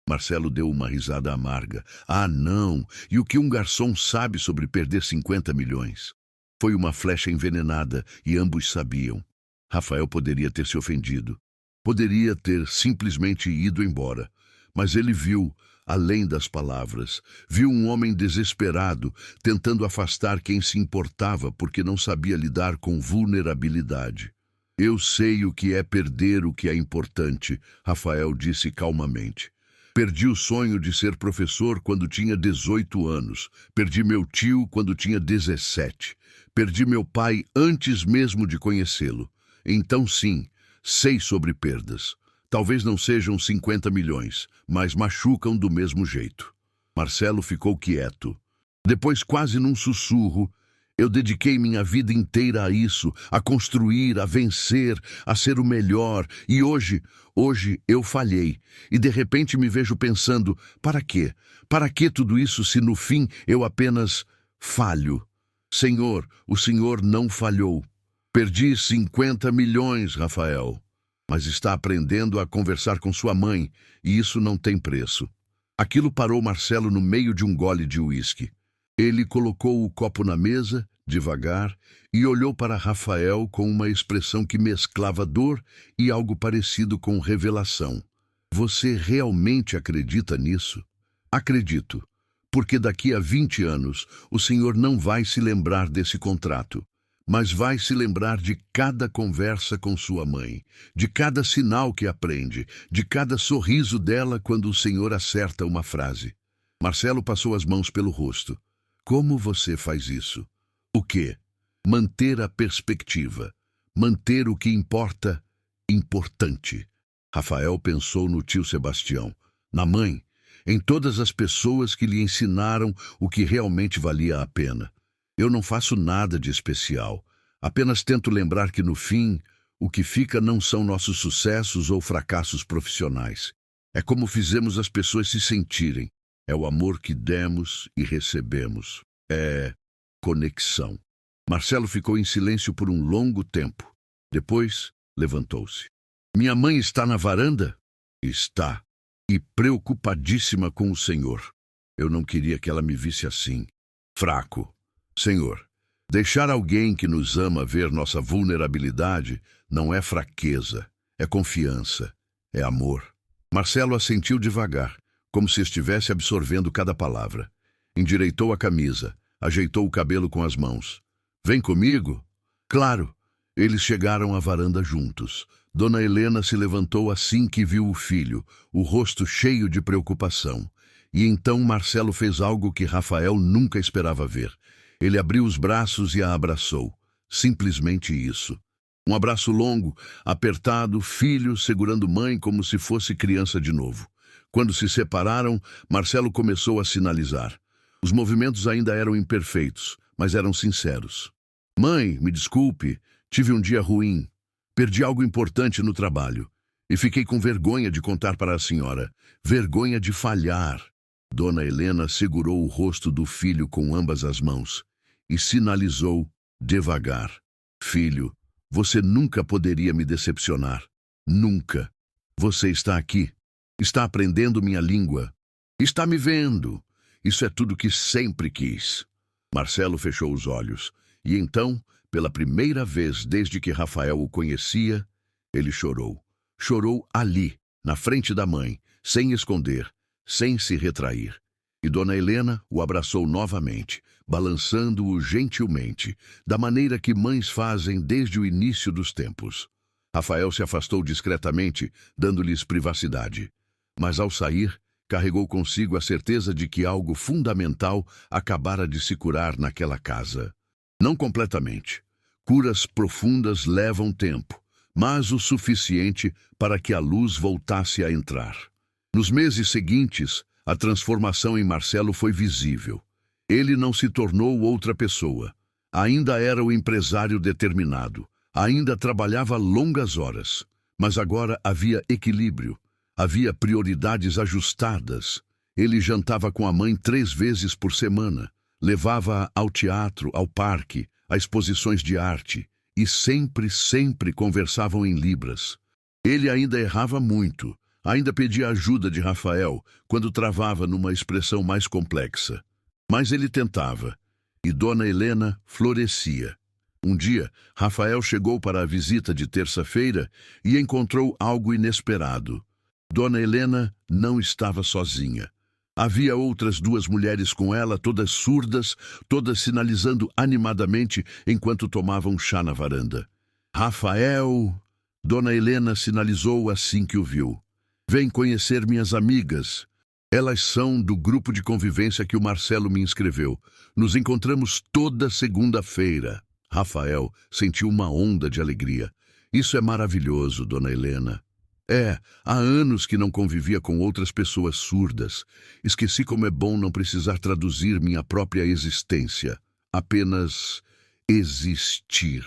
S1: Marcelo deu uma risada amarga. Ah, não. E o que um garçom sabe sobre perder 50 milhões? Foi uma flecha envenenada e ambos sabiam. Rafael poderia ter se ofendido. Poderia ter simplesmente ido embora. Mas ele viu, além das palavras, viu um homem desesperado, tentando afastar quem se importava porque não sabia lidar com vulnerabilidade. Eu sei o que é perder o que é importante, Rafael disse calmamente. Perdi o sonho de ser professor quando tinha 18 anos. Perdi meu tio quando tinha 17. Perdi meu pai antes mesmo de conhecê-lo. Então sim, sei sobre perdas. Talvez não sejam 50 milhões, mas machucam do mesmo jeito. Marcelo ficou quieto. Depois, quase num sussurro, Eu dediquei minha vida inteira a isso, a construir, a vencer, a ser o melhor. E hoje eu falhei. E de repente me vejo pensando, para quê? Para que tudo isso se no fim eu apenas falho? Senhor, o Senhor não falhou. Perdi 50 milhões, Rafael. Mas está aprendendo a conversar com sua mãe, e isso não tem preço. Aquilo parou Marcelo no meio de um gole de uísque. Ele colocou o copo na mesa, devagar, e olhou para Rafael com uma expressão que mesclava dor e algo parecido com revelação. Você realmente acredita nisso? Acredito, porque daqui a 20 anos o senhor não vai se lembrar desse contrato, mas vai se lembrar de cada conversa com sua mãe, de cada sinal que aprende, de cada sorriso dela quando o senhor acerta uma frase. Marcelo passou as mãos pelo rosto. Como você faz isso? O quê? Manter a perspectiva. Manter o que importa, importante. Rafael pensou no tio Sebastião, na mãe, em todas as pessoas que lhe ensinaram o que realmente valia a pena. Eu não faço nada de especial. Apenas tento lembrar que no fim, o que fica não são nossos sucessos ou fracassos profissionais. É como fizemos as pessoas se sentirem. É o amor que demos e recebemos. É conexão. Marcelo ficou em silêncio por um longo tempo. Depois, levantou-se. Minha mãe está na varanda? Está. E preocupadíssima com o senhor. Eu não queria que ela me visse assim. Fraco. Senhor, deixar alguém que nos ama ver nossa vulnerabilidade não é fraqueza, é confiança, é amor. Marcelo assentiu devagar, como se estivesse absorvendo cada palavra. Endireitou a camisa, ajeitou o cabelo com as mãos. Vem comigo? Claro. Eles chegaram à varanda juntos. Dona Helena se levantou assim que viu o filho, o rosto cheio de preocupação. E então Marcelo fez algo que Rafael nunca esperava ver. Ele abriu os braços e a abraçou. Simplesmente isso. Um abraço longo, apertado, filho segurando mãe como se fosse criança de novo. Quando se separaram, Marcelo começou a sinalizar. Os movimentos ainda eram imperfeitos, mas eram sinceros. Mãe, me desculpe, tive um dia ruim. Perdi algo importante no trabalho. E fiquei com vergonha de contar para a senhora. Vergonha de falhar. Dona Helena segurou o rosto do filho com ambas as mãos e sinalizou devagar. Filho, você nunca poderia me decepcionar. Nunca. Você está aqui. Está aprendendo minha língua. Está me vendo. Isso é tudo que sempre quis. Marcelo fechou os olhos. E então, pela primeira vez desde que Rafael o conhecia, ele chorou. Chorou ali, na frente da mãe, sem esconder, sem se retrair. E Dona Helena o abraçou novamente, balançando-o gentilmente, da maneira que mães fazem desde o início dos tempos. Rafael se afastou discretamente, dando-lhes privacidade. Mas ao sair, carregou consigo a certeza de que algo fundamental acabara de se curar naquela casa. Não completamente. Curas profundas levam tempo, mas o suficiente para que a luz voltasse a entrar. Nos meses seguintes, a transformação em Marcelo foi visível. Ele não se tornou outra pessoa. Ainda era o empresário determinado. Ainda trabalhava longas horas. Mas agora havia equilíbrio. Havia prioridades ajustadas. Ele jantava com a mãe 3 vezes por semana. Levava-a ao teatro, ao parque, a exposições de arte. E sempre conversavam em libras. Ele ainda errava muito. Ainda pedia ajuda de Rafael quando travava numa expressão mais complexa. Mas ele tentava. E Dona Helena florescia. Um dia, Rafael chegou para a visita de terça-feira e encontrou algo inesperado. Dona Helena não estava sozinha. Havia outras 2 mulheres com ela, todas surdas, todas sinalizando animadamente enquanto tomavam chá na varanda. Rafael! Dona Helena sinalizou assim que o viu. Vem conhecer minhas amigas. Elas são do grupo de convivência que o Marcelo me inscreveu. Nos encontramos toda segunda-feira. Rafael sentiu uma onda de alegria. Isso é maravilhoso, Dona Helena. Há anos que não convivia com outras pessoas surdas. Esqueci como é bom não precisar traduzir minha própria existência. apenas existir.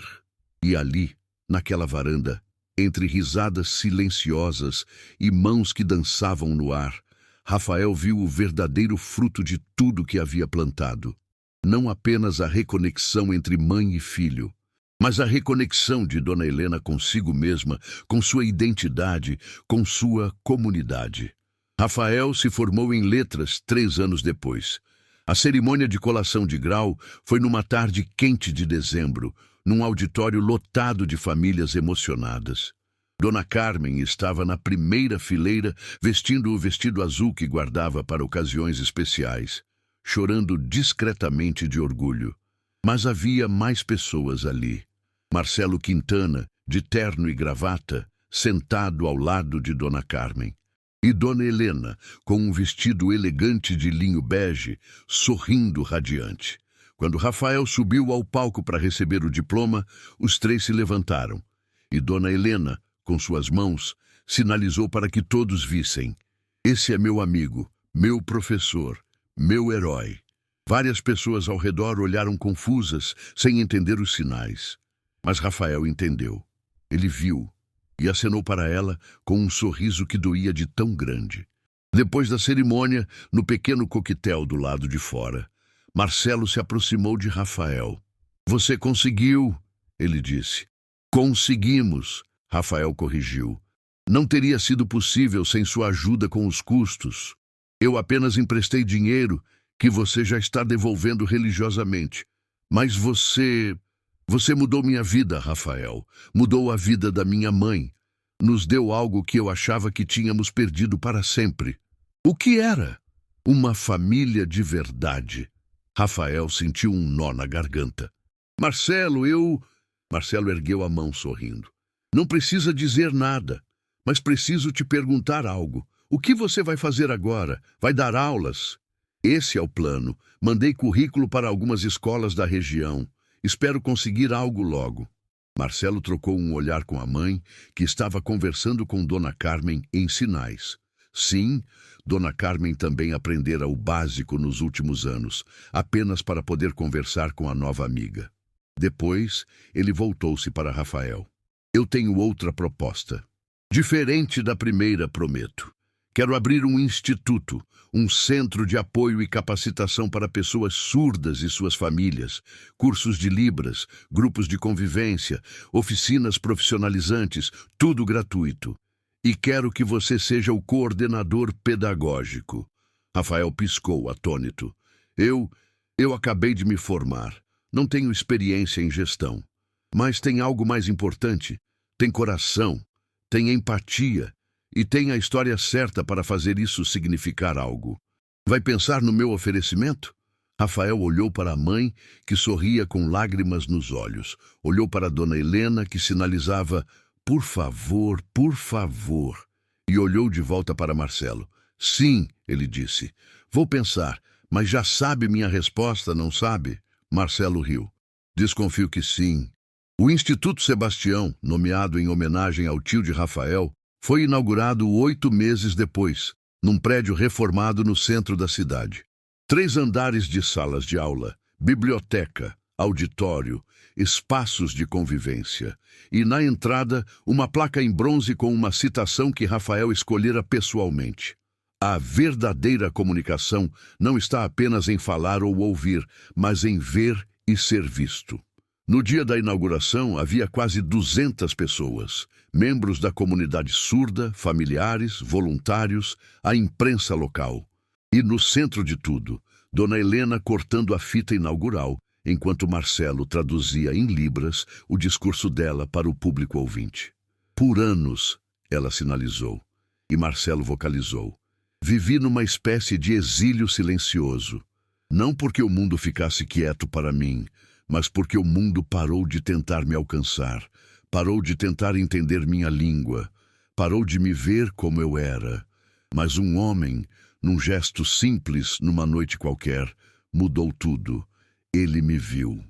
S1: E ali, naquela varanda, entre risadas silenciosas e mãos que dançavam no ar, Rafael viu o verdadeiro fruto de tudo que havia plantado. Não apenas a reconexão entre mãe e filho, mas a reconexão de Dona Helena consigo mesma, com sua identidade, com sua comunidade. Rafael se formou em letras 3 anos depois. A cerimônia de colação de grau foi numa tarde quente de dezembro, num auditório lotado de famílias emocionadas. Dona Carmen estava na primeira fileira, vestindo o vestido azul que guardava para ocasiões especiais, chorando discretamente de orgulho. Mas havia mais pessoas ali. Marcelo Quintana, de terno e gravata, sentado ao lado de Dona Carmen. E Dona Helena, com um vestido elegante de linho bege, sorrindo radiante. Quando Rafael subiu ao palco para receber o diploma, os 3 se levantaram. E Dona Helena, com suas mãos, sinalizou para que todos vissem. Esse é meu amigo, meu professor, meu herói. Várias pessoas ao redor olharam confusas, sem entender os sinais. Mas Rafael entendeu. Ele viu e acenou para ela com um sorriso que doía de tão grande. Depois da cerimônia, no pequeno coquetel do lado de fora, Marcelo se aproximou de Rafael. Você conseguiu, ele disse. Conseguimos, Rafael corrigiu. Não teria sido possível sem sua ajuda com os custos. Eu apenas emprestei dinheiro que você já está devolvendo religiosamente. Mas você mudou minha vida, Rafael. Mudou a vida da minha mãe. Nos deu algo que eu achava que tínhamos perdido para sempre. O que era? Uma família de verdade. Rafael sentiu um nó na garganta. Marcelo ergueu a mão sorrindo. Não precisa dizer nada, mas preciso te perguntar algo. O que você vai fazer agora? Vai dar aulas? Esse é o plano. Mandei currículo para algumas escolas da região. Espero conseguir algo logo. Marcelo trocou um olhar com a mãe, que estava conversando com Dona Carmen em sinais. Sim, Dona Carmen também aprendera o básico nos últimos anos, apenas para poder conversar com a nova amiga. Depois, ele voltou-se para Rafael. Eu tenho outra proposta. Diferente da primeira, prometo. Quero abrir um instituto, um centro de apoio e capacitação para pessoas surdas e suas famílias, cursos de Libras, grupos de convivência, oficinas profissionalizantes, tudo gratuito. E quero que você seja o coordenador pedagógico. Rafael piscou, atônito. Eu acabei de me formar. Não tenho experiência em gestão. Mas tem algo mais importante. Tem coração, tem empatia e tem a história certa para fazer isso significar algo. Vai pensar no meu oferecimento? Rafael olhou para a mãe, que sorria com lágrimas nos olhos. Olhou para Dona Helena, que sinalizava por favor, e olhou de volta para Marcelo. Sim, ele disse. Vou pensar, mas já sabe minha resposta, não sabe? Marcelo riu. Desconfio que sim. O Instituto Sebastião, nomeado em homenagem ao tio de Rafael, foi inaugurado 8 meses depois, num prédio reformado no centro da cidade. 3 andares de salas de aula, biblioteca, auditório, espaços de convivência. E na entrada, uma placa em bronze com uma citação que Rafael escolhera pessoalmente. A verdadeira comunicação não está apenas em falar ou ouvir, mas em ver e ser visto. No dia da inauguração, havia quase 200 pessoas, membros da comunidade surda, familiares, voluntários, a imprensa local. E no centro de tudo, Dona Helena cortando a fita inaugural, enquanto Marcelo traduzia em libras o discurso dela para o público ouvinte. Por anos, ela sinalizou, e Marcelo vocalizou. Vivi numa espécie de exílio silencioso. Não porque o mundo ficasse quieto para mim, mas porque o mundo parou de tentar me alcançar, parou de tentar entender minha língua, parou de me ver como eu era. Mas um homem, num gesto simples, numa noite qualquer, mudou tudo. Ele me viu.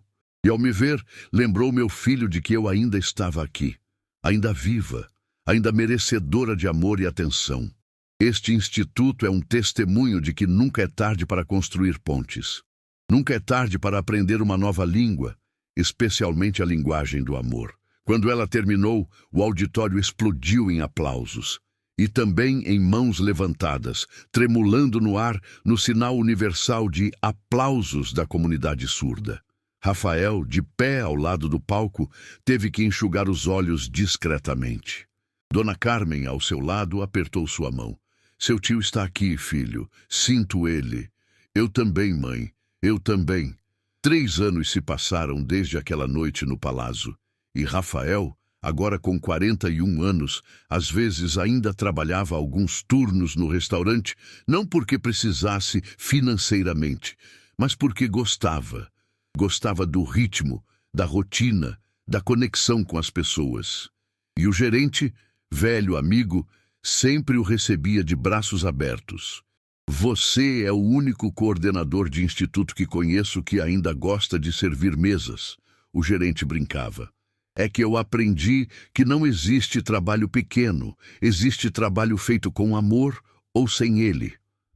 S1: E ao me ver, lembrou meu filho de que eu ainda estava aqui, ainda viva, ainda merecedora de amor e atenção. Este instituto é um testemunho de que nunca é tarde para construir pontes. Nunca é tarde para aprender uma nova língua, especialmente a linguagem do amor. Quando ela terminou, o auditório explodiu em aplausos. E também em mãos levantadas, tremulando no ar, no sinal universal de aplausos da comunidade surda. Rafael, de pé ao lado do palco, teve que enxugar os olhos discretamente. Dona Carmen, ao seu lado, apertou sua mão. Seu tio está aqui, filho. Sinto ele. Eu também, mãe. Eu também. 3 anos se passaram desde aquela noite no palácio. E Rafael, agora com 41 anos, às vezes ainda trabalhava alguns turnos no restaurante, não porque precisasse financeiramente, mas porque gostava. Gostava do ritmo, da rotina, da conexão com as pessoas. E o gerente, velho amigo, sempre o recebia de braços abertos. Você é o único coordenador de instituto que conheço que ainda gosta de servir mesas, o gerente brincava. É que eu aprendi que não existe trabalho pequeno, existe trabalho feito com amor ou sem ele.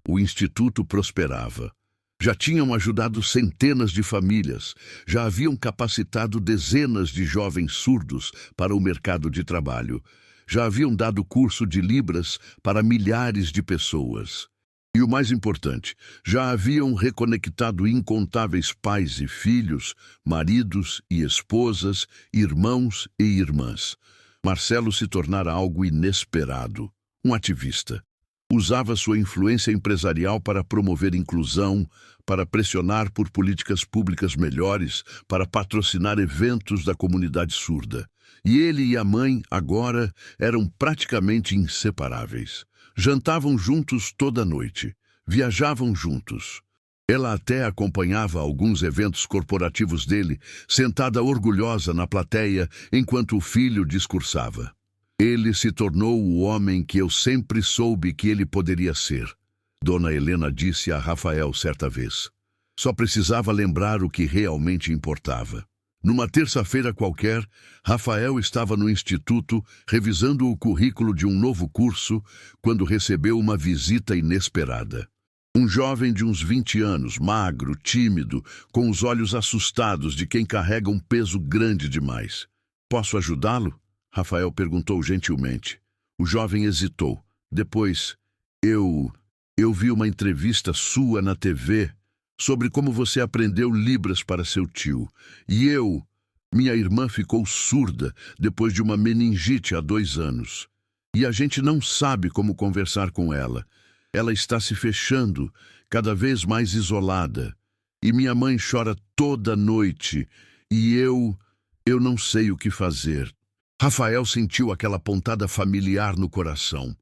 S1: O instituto prosperava. Já tinham ajudado centenas de famílias, já haviam capacitado dezenas de jovens surdos para o mercado de trabalho, já haviam dado curso de Libras para milhares de pessoas. E o mais importante, já haviam reconectado incontáveis pais e filhos, maridos e esposas, irmãos e irmãs. Marcelo se tornara algo inesperado, um ativista. Usava sua influência empresarial para promover inclusão, para pressionar por políticas públicas melhores, para patrocinar eventos da comunidade surda. E ele e a mãe, agora, eram praticamente inseparáveis. Jantavam juntos toda noite, viajavam juntos. Ela até acompanhava alguns eventos corporativos dele, sentada orgulhosa na plateia enquanto o filho discursava. Ele se tornou o homem que eu sempre soube que ele poderia ser, Dona Helena disse a Rafael certa vez. Só precisava lembrar o que realmente importava. Numa terça-feira qualquer, Rafael estava no instituto revisando o currículo de um novo curso quando recebeu uma visita inesperada. Um jovem de uns 20 anos, magro, tímido, com os olhos assustados de quem carrega um peso grande demais. Posso ajudá-lo? Rafael perguntou gentilmente. O jovem hesitou. Depois, eu vi uma entrevista sua na TV sobre como você aprendeu Libras para seu tio. E minha irmã ficou surda depois de uma meningite há 2 anos. E a gente não sabe como conversar com ela. Ela está se fechando, cada vez mais isolada. E minha mãe chora toda noite. E eu não sei o que fazer. Rafael sentiu aquela pontada familiar no coração.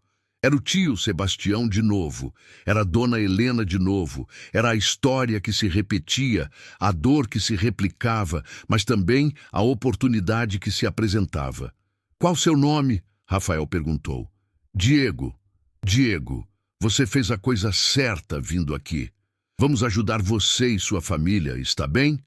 S1: Era o tio Sebastião de novo, era a Dona Helena de novo, era a história que se repetia, a dor que se replicava, mas também a oportunidade que se apresentava. Qual seu nome? Rafael perguntou. Diego. Diego, você fez a coisa certa vindo aqui. Vamos ajudar você e sua família, está bem?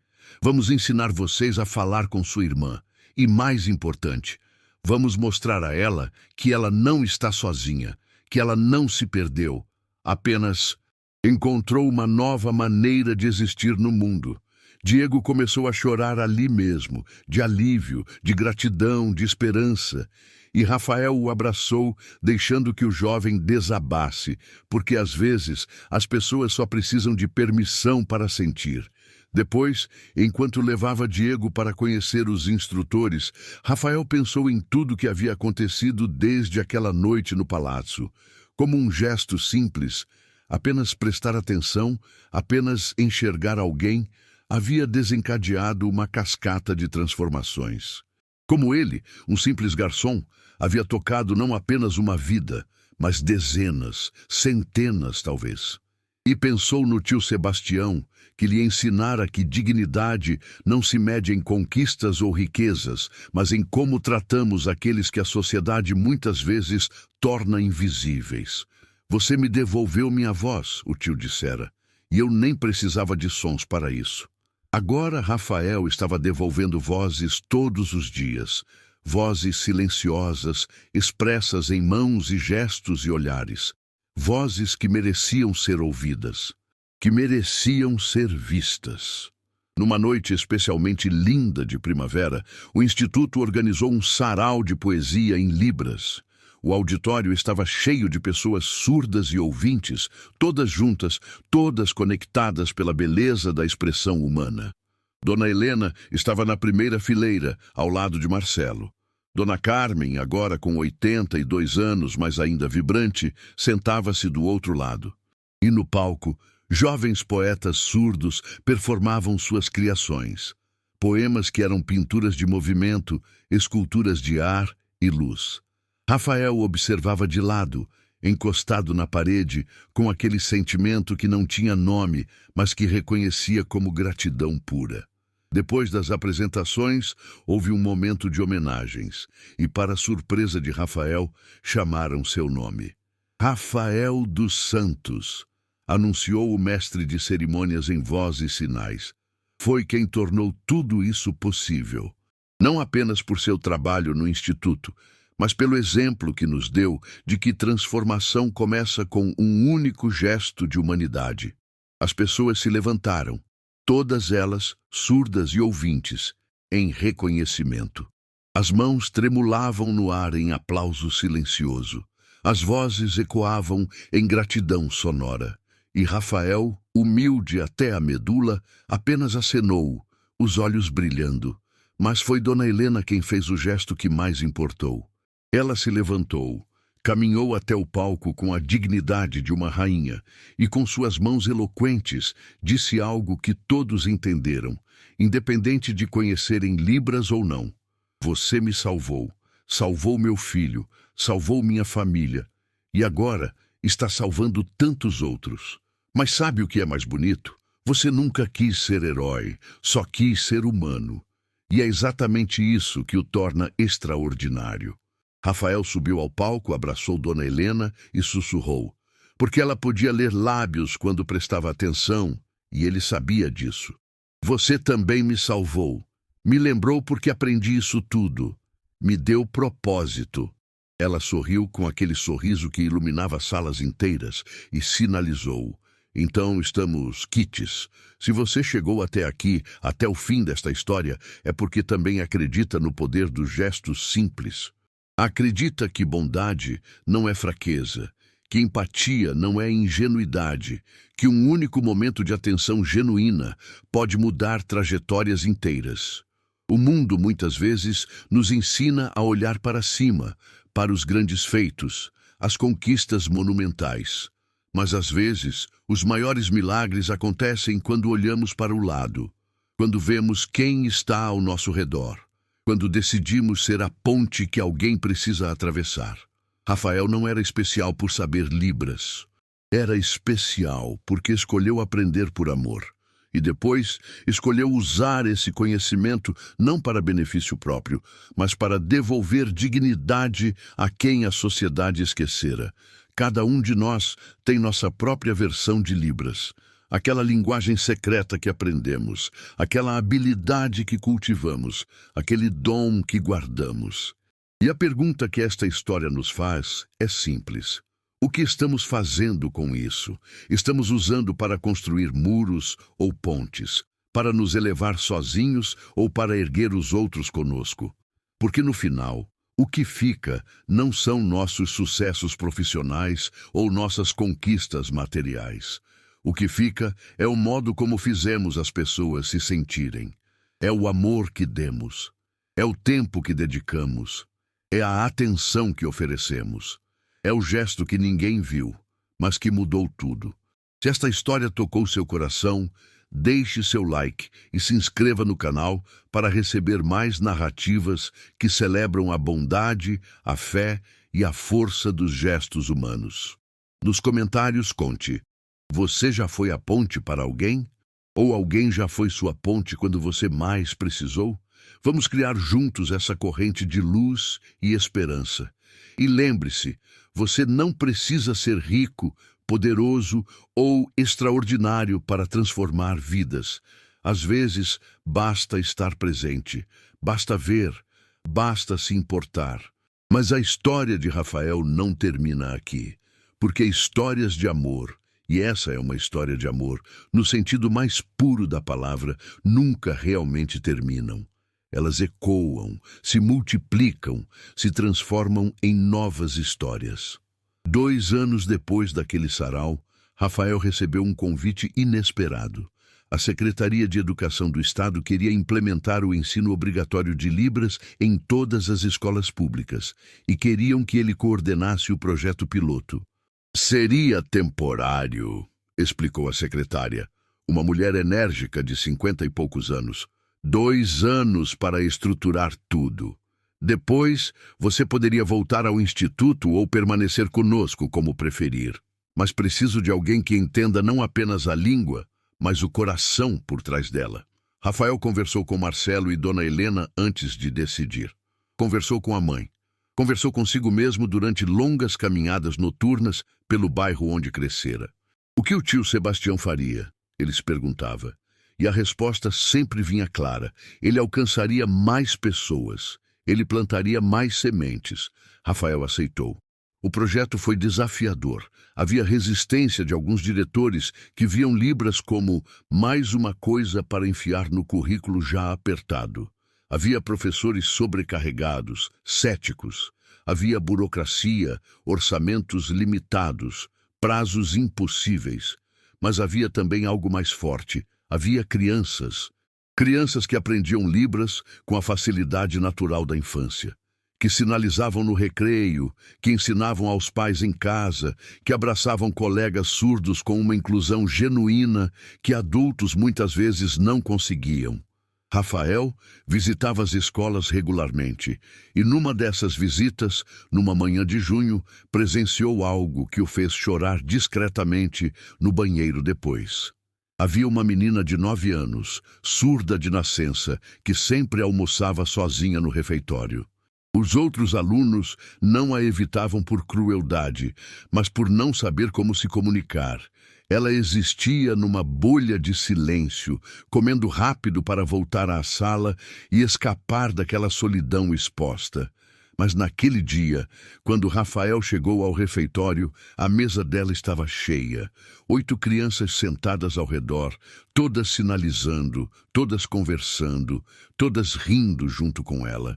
S1: Vamos ensinar vocês a falar com sua irmã. E mais importante, vamos mostrar a ela que ela não está sozinha, que ela não se perdeu, apenas encontrou uma nova maneira de existir no mundo. Diego começou a chorar ali mesmo, de alívio, de gratidão, de esperança. E Rafael o abraçou, deixando que o jovem desabasse, porque às vezes as pessoas só precisam de permissão para sentir. Depois, enquanto levava Diego para conhecer os instrutores, Rafael pensou em tudo que havia acontecido desde aquela noite no palácio. Como um gesto simples, apenas prestar atenção, apenas enxergar alguém, havia desencadeado uma cascata de transformações. Como ele, um simples garçom, havia tocado não apenas uma vida, mas dezenas, centenas talvez. E pensou no tio Sebastião, que lhe ensinara que dignidade não se mede em conquistas ou riquezas, mas em como tratamos aqueles que a sociedade muitas vezes torna invisíveis. Você me devolveu minha voz, o tio dissera, e eu nem precisava de sons para isso. Agora Rafael estava devolvendo vozes todos os dias, vozes silenciosas, expressas em mãos e gestos e olhares, vozes que mereciam ser ouvidas. que mereciam ser vistas. Numa noite especialmente linda de primavera, o Instituto organizou um sarau de poesia em Libras. O auditório estava cheio de pessoas surdas e ouvintes, todas juntas, todas conectadas pela beleza da expressão humana. Dona Helena estava na primeira fileira, ao lado de Marcelo. Dona Carmen, agora com 82 anos, mas ainda vibrante, sentava-se do outro lado. E no palco, jovens poetas surdos performavam suas criações. Poemas que eram pinturas de movimento, esculturas de ar e luz. Rafael observava de lado, encostado na parede, com aquele sentimento que não tinha nome, mas que reconhecia como gratidão pura. Depois das apresentações, houve um momento de homenagens, e, para surpresa de Rafael, chamaram seu nome. Rafael dos Santos, anunciou o mestre de cerimônias em voz e sinais. Foi quem tornou tudo isso possível. Não apenas por seu trabalho no Instituto, mas pelo exemplo que nos deu de que transformação começa com um único gesto de humanidade. As pessoas se levantaram, todas elas surdas e ouvintes, em reconhecimento. As mãos tremulavam no ar em aplauso silencioso. As vozes ecoavam em gratidão sonora. E Rafael, humilde até a medula, apenas acenou, os olhos brilhando. Mas foi Dona Helena quem fez o gesto que mais importou. Ela se levantou, caminhou até o palco com a dignidade de uma rainha e, com suas mãos eloquentes, disse algo que todos entenderam, independente de conhecerem Libras ou não. Você me salvou, salvou meu filho, salvou minha família e agora está salvando tantos outros. Mas sabe o que é mais bonito? Você nunca quis ser herói, só quis ser humano. E é exatamente isso que o torna extraordinário. Rafael subiu ao palco, abraçou Dona Helena e sussurrou, porque ela podia ler lábios quando prestava atenção, e ele sabia disso. Você também me salvou. Me lembrou porque aprendi isso tudo. Me deu propósito. Ela sorriu com aquele sorriso que iluminava salas inteiras e sinalizou. Então estamos quites. Se você chegou até aqui, até o fim desta história, é porque também acredita no poder dos gestos simples. Acredita que bondade não é fraqueza, que empatia não é ingenuidade, que um único momento de atenção genuína pode mudar trajetórias inteiras. O mundo, muitas vezes, nos ensina a olhar para cima, para os grandes feitos, as conquistas monumentais. Mas, às vezes, os maiores milagres acontecem quando olhamos para o lado, quando vemos quem está ao nosso redor, quando decidimos ser a ponte que alguém precisa atravessar. Rafael não era especial por saber Libras. Era especial porque escolheu aprender por amor. E depois escolheu usar esse conhecimento não para benefício próprio, mas para devolver dignidade a quem a sociedade esquecera. Cada um de nós tem nossa própria versão de Libras, aquela linguagem secreta que aprendemos, aquela habilidade que cultivamos, aquele dom que guardamos. E a pergunta que esta história nos faz é simples. O que estamos fazendo com isso? Estamos usando para construir muros ou pontes, para nos elevar sozinhos ou para erguer os outros conosco? Porque no final, o que fica não são nossos sucessos profissionais ou nossas conquistas materiais. O que fica é o modo como fizemos as pessoas se sentirem. É o amor que demos. É o tempo que dedicamos. É a atenção que oferecemos. É o gesto que ninguém viu, mas que mudou tudo. Se esta história tocou seu coração, deixe seu like e se inscreva no canal para receber mais narrativas que celebram a bondade, a fé e a força dos gestos humanos. Nos comentários conte, você já foi a ponte para alguém? Ou alguém já foi sua ponte quando você mais precisou? Vamos criar juntos essa corrente de luz e esperança. E lembre-se, você não precisa ser rico, poderoso ou extraordinário para transformar vidas. Às vezes, basta estar presente, basta ver, basta se importar. Mas a história de Rafael não termina aqui, porque histórias de amor E essa é uma história de amor, no sentido mais puro da palavra, nunca realmente terminam. Elas ecoam, se multiplicam, se transformam em novas histórias. 2 anos depois daquele sarau, Rafael recebeu um convite inesperado. A Secretaria de Educação do Estado queria implementar o ensino obrigatório de Libras em todas as escolas públicas e queriam que ele coordenasse o projeto piloto. Seria temporário, explicou a secretária, uma mulher enérgica de 50 e poucos anos. 2 anos para estruturar tudo. Depois, você poderia voltar ao instituto ou permanecer conosco, como preferir. Mas preciso de alguém que entenda não apenas a língua, mas o coração por trás dela. Rafael conversou com Marcelo e Dona Helena antes de decidir. Conversou com a mãe. Conversou consigo mesmo durante longas caminhadas noturnas pelo bairro onde crescera. O que o tio Sebastião faria? Ele se perguntava. E a resposta sempre vinha clara. Ele alcançaria mais pessoas. Ele plantaria mais sementes. Rafael aceitou. O projeto foi desafiador. Havia resistência de alguns diretores que viam Libras como mais uma coisa para enfiar no currículo já apertado. Havia professores sobrecarregados, céticos. Havia burocracia, orçamentos limitados, prazos impossíveis. Mas havia também algo mais forte. Havia crianças. Crianças que aprendiam Libras com a facilidade natural da infância. Que sinalizavam no recreio, que ensinavam aos pais em casa, que abraçavam colegas surdos com uma inclusão genuína que adultos muitas vezes não conseguiam. Rafael visitava as escolas regularmente e numa dessas visitas, numa manhã de junho, presenciou algo que o fez chorar discretamente no banheiro depois. Havia uma menina de 9 anos, surda de nascença, que sempre almoçava sozinha no refeitório. Os outros alunos não a evitavam por crueldade, mas por não saber como se comunicar. Ela existia numa bolha de silêncio, comendo rápido para voltar à sala e escapar daquela solidão exposta. Mas naquele dia, quando Rafael chegou ao refeitório, a mesa dela estava cheia. 8 crianças sentadas ao redor, todas sinalizando, todas conversando, todas rindo junto com ela.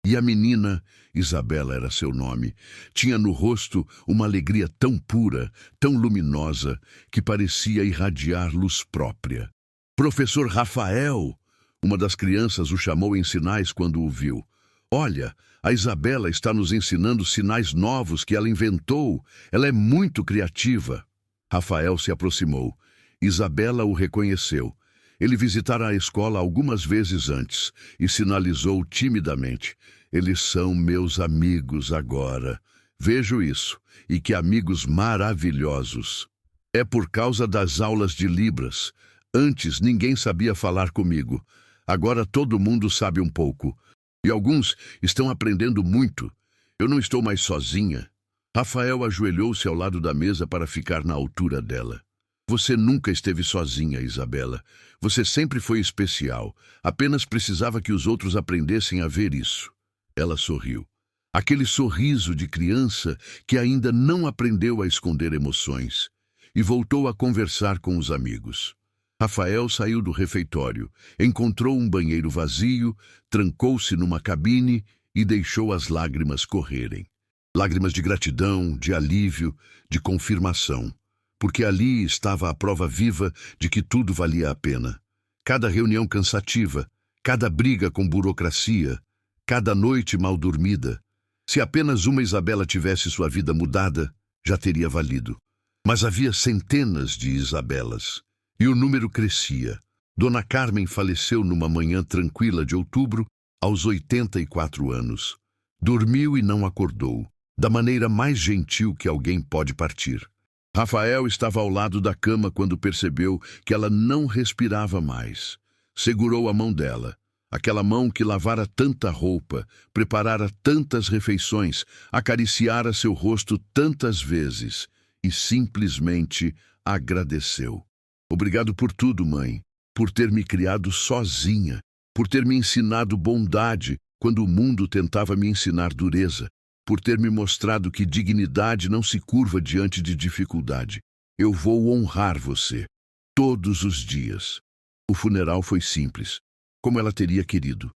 S1: E a menina, Isabela era seu nome, tinha no rosto uma alegria tão pura, tão luminosa, que parecia irradiar luz própria. Professor Rafael! Uma das crianças o chamou em sinais quando o viu. Olha, a Isabela está nos ensinando sinais novos que ela inventou. Ela é muito criativa. Rafael se aproximou. Isabela o reconheceu. Ele visitara a escola algumas vezes antes e sinalizou timidamente. Eles são meus amigos agora. Vejo isso, e que amigos maravilhosos. É por causa das aulas de Libras. Antes ninguém sabia falar comigo. Agora todo mundo sabe um pouco. E alguns estão aprendendo muito. Eu não estou mais sozinha. Rafael ajoelhou-se ao lado da mesa para ficar na altura dela. Você nunca esteve sozinha, Isabela. Você sempre foi especial. Apenas precisava que os outros aprendessem a ver isso. Ela sorriu. Aquele sorriso de criança que ainda não aprendeu a esconder emoções. E voltou a conversar com os amigos. Rafael saiu do refeitório, encontrou um banheiro vazio, trancou-se numa cabine e deixou as lágrimas correrem. Lágrimas de gratidão, de alívio, de confirmação. Porque ali estava a prova viva de que tudo valia a pena. Cada reunião cansativa, cada briga com burocracia, cada noite mal dormida. Se apenas uma Isabela tivesse sua vida mudada, já teria valido. Mas havia centenas de Isabelas. E o número crescia. Dona Carmen faleceu numa manhã tranquila de outubro, aos 84 anos. Dormiu e não acordou, da maneira mais gentil que alguém pode partir. Rafael estava ao lado da cama quando percebeu que ela não respirava mais. Segurou a mão dela, aquela mão que lavara tanta roupa, preparara tantas refeições, acariciara seu rosto tantas vezes e simplesmente agradeceu. Obrigado por tudo, mãe, por ter me criado sozinha, por ter me ensinado bondade quando o mundo tentava me ensinar dureza, por ter me mostrado que dignidade não se curva diante de dificuldade. Eu vou honrar você, todos os dias. O funeral foi simples, como ela teria querido,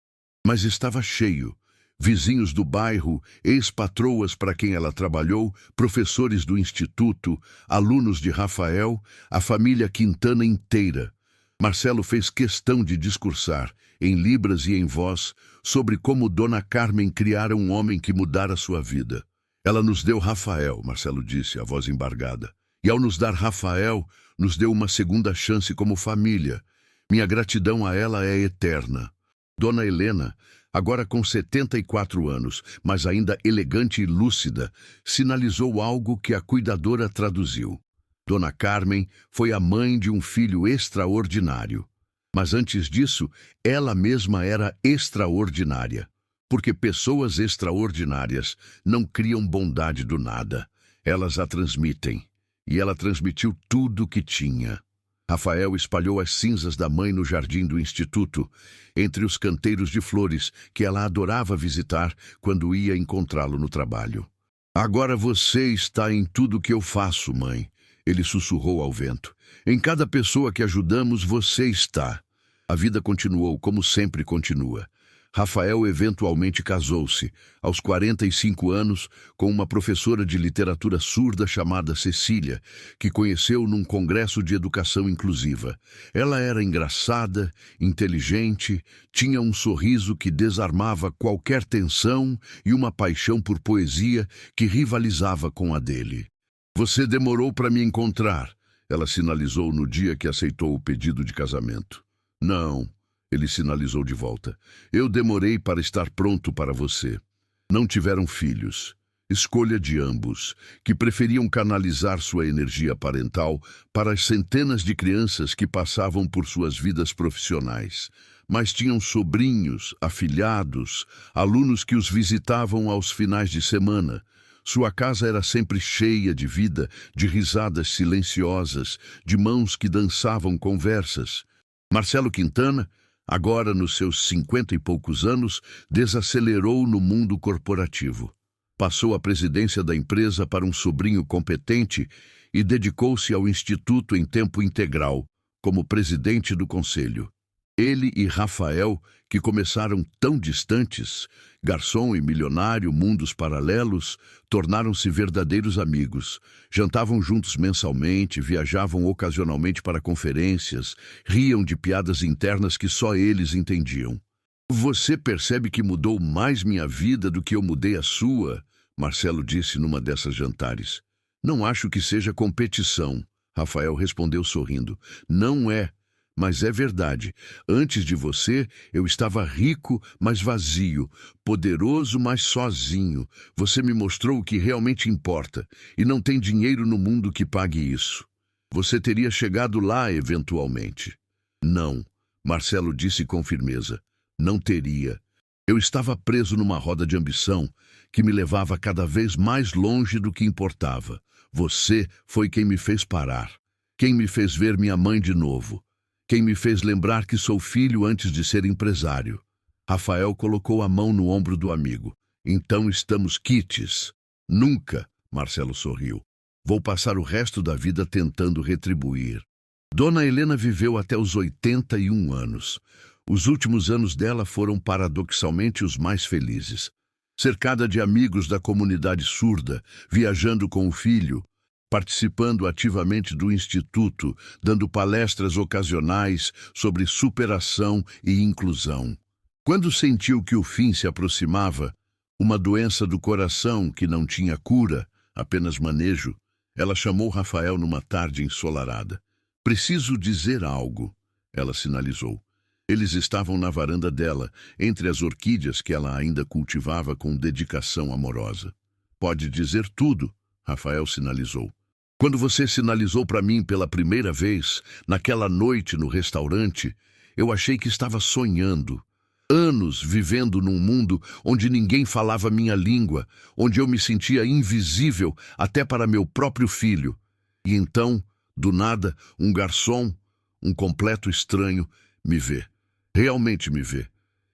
S1: mas estava cheio. Vizinhos do bairro, ex-patroas para quem ela trabalhou, professores do instituto, alunos de Rafael, a família Quintana inteira. Marcelo fez questão de discursar, em libras e em voz, sobre como Dona Carmen criara um homem que mudara sua vida. Ela nos deu Rafael, Marcelo disse, a voz embargada. E ao nos dar Rafael, nos deu uma segunda chance como família. Minha gratidão a ela é eterna. Dona Helena, agora com 74 anos, mas ainda elegante e lúcida, sinalizou algo que a cuidadora traduziu. Dona Carmen foi a mãe de um filho extraordinário. Mas antes disso, ela mesma era extraordinária. Porque pessoas extraordinárias não criam bondade do nada. Elas a transmitem. E ela transmitiu tudo o que tinha. Rafael espalhou as cinzas da mãe no jardim do instituto, entre os canteiros de flores que ela adorava visitar quando ia encontrá-lo no trabalho. Agora você está em tudo que eu faço, mãe, ele sussurrou ao vento. Em cada pessoa que ajudamos, você está. A vida continuou como sempre continua. Rafael eventualmente casou-se, aos 45 anos, com uma professora de literatura surda chamada Cecília, que conheceu num congresso de educação inclusiva. Ela era engraçada, inteligente, tinha um sorriso que desarmava qualquer tensão e uma paixão por poesia que rivalizava com a dele. Você demorou para me encontrar, ela sinalizou no dia que aceitou o pedido de casamento. Não. Ele sinalizou de volta. Eu demorei para estar pronto para você. Não tiveram filhos. Escolha de ambos, que preferiam canalizar sua energia parental para as centenas de crianças que passavam por suas vidas profissionais. Mas tinham sobrinhos, afilhados, alunos que os visitavam aos finais de semana. Sua casa era sempre cheia de vida, de risadas silenciosas, de mãos que dançavam conversas. Marcelo Quintana, agora nos seus 50 e poucos anos, desacelerou no mundo corporativo. Passou a presidência da empresa para um sobrinho competente e dedicou-se ao instituto em tempo integral, como presidente do conselho. Ele e Rafael, que começaram tão distantes, garçom e milionário, mundos paralelos, tornaram-se verdadeiros amigos. Jantavam juntos mensalmente, viajavam ocasionalmente para conferências, riam de piadas internas que só eles entendiam. Você percebe que mudou mais minha vida do que eu mudei a sua, Marcelo disse numa dessas jantares. Não acho que seja competição, Rafael respondeu sorrindo. Não é. Mas é verdade, antes de você eu estava rico, mas vazio, poderoso, mas sozinho. Você me mostrou o que realmente importa, e não tem dinheiro no mundo que pague isso. Você teria chegado lá eventualmente. Não, Marcelo disse com firmeza, não teria. Eu estava preso numa roda de ambição que me levava cada vez mais longe do que importava. Você foi quem me fez parar, quem me fez ver minha mãe de novo. Quem me fez lembrar que sou filho antes de ser empresário. Rafael colocou a mão no ombro do amigo. Então estamos quites. Nunca, Marcelo sorriu. Vou passar o resto da vida tentando retribuir. Dona Helena viveu até os 81 anos. Os últimos anos dela foram paradoxalmente os mais felizes. Cercada de amigos da comunidade surda, viajando com o filho, participando ativamente do Instituto, dando palestras ocasionais sobre superação e inclusão. Quando sentiu que o fim se aproximava, uma doença do coração que não tinha cura, apenas manejo, ela chamou Rafael numa tarde ensolarada. Preciso dizer algo, ela sinalizou. Eles estavam na varanda dela, entre as orquídeas que ela ainda cultivava com dedicação amorosa. Pode dizer tudo, Rafael sinalizou. Quando você sinalizou para mim pela primeira vez, naquela noite no restaurante, eu achei que estava sonhando. Anos vivendo num mundo onde ninguém falava minha língua, onde eu me sentia invisível até para meu próprio filho. E então, do nada, um garçom, um completo estranho, me vê. Realmente me vê.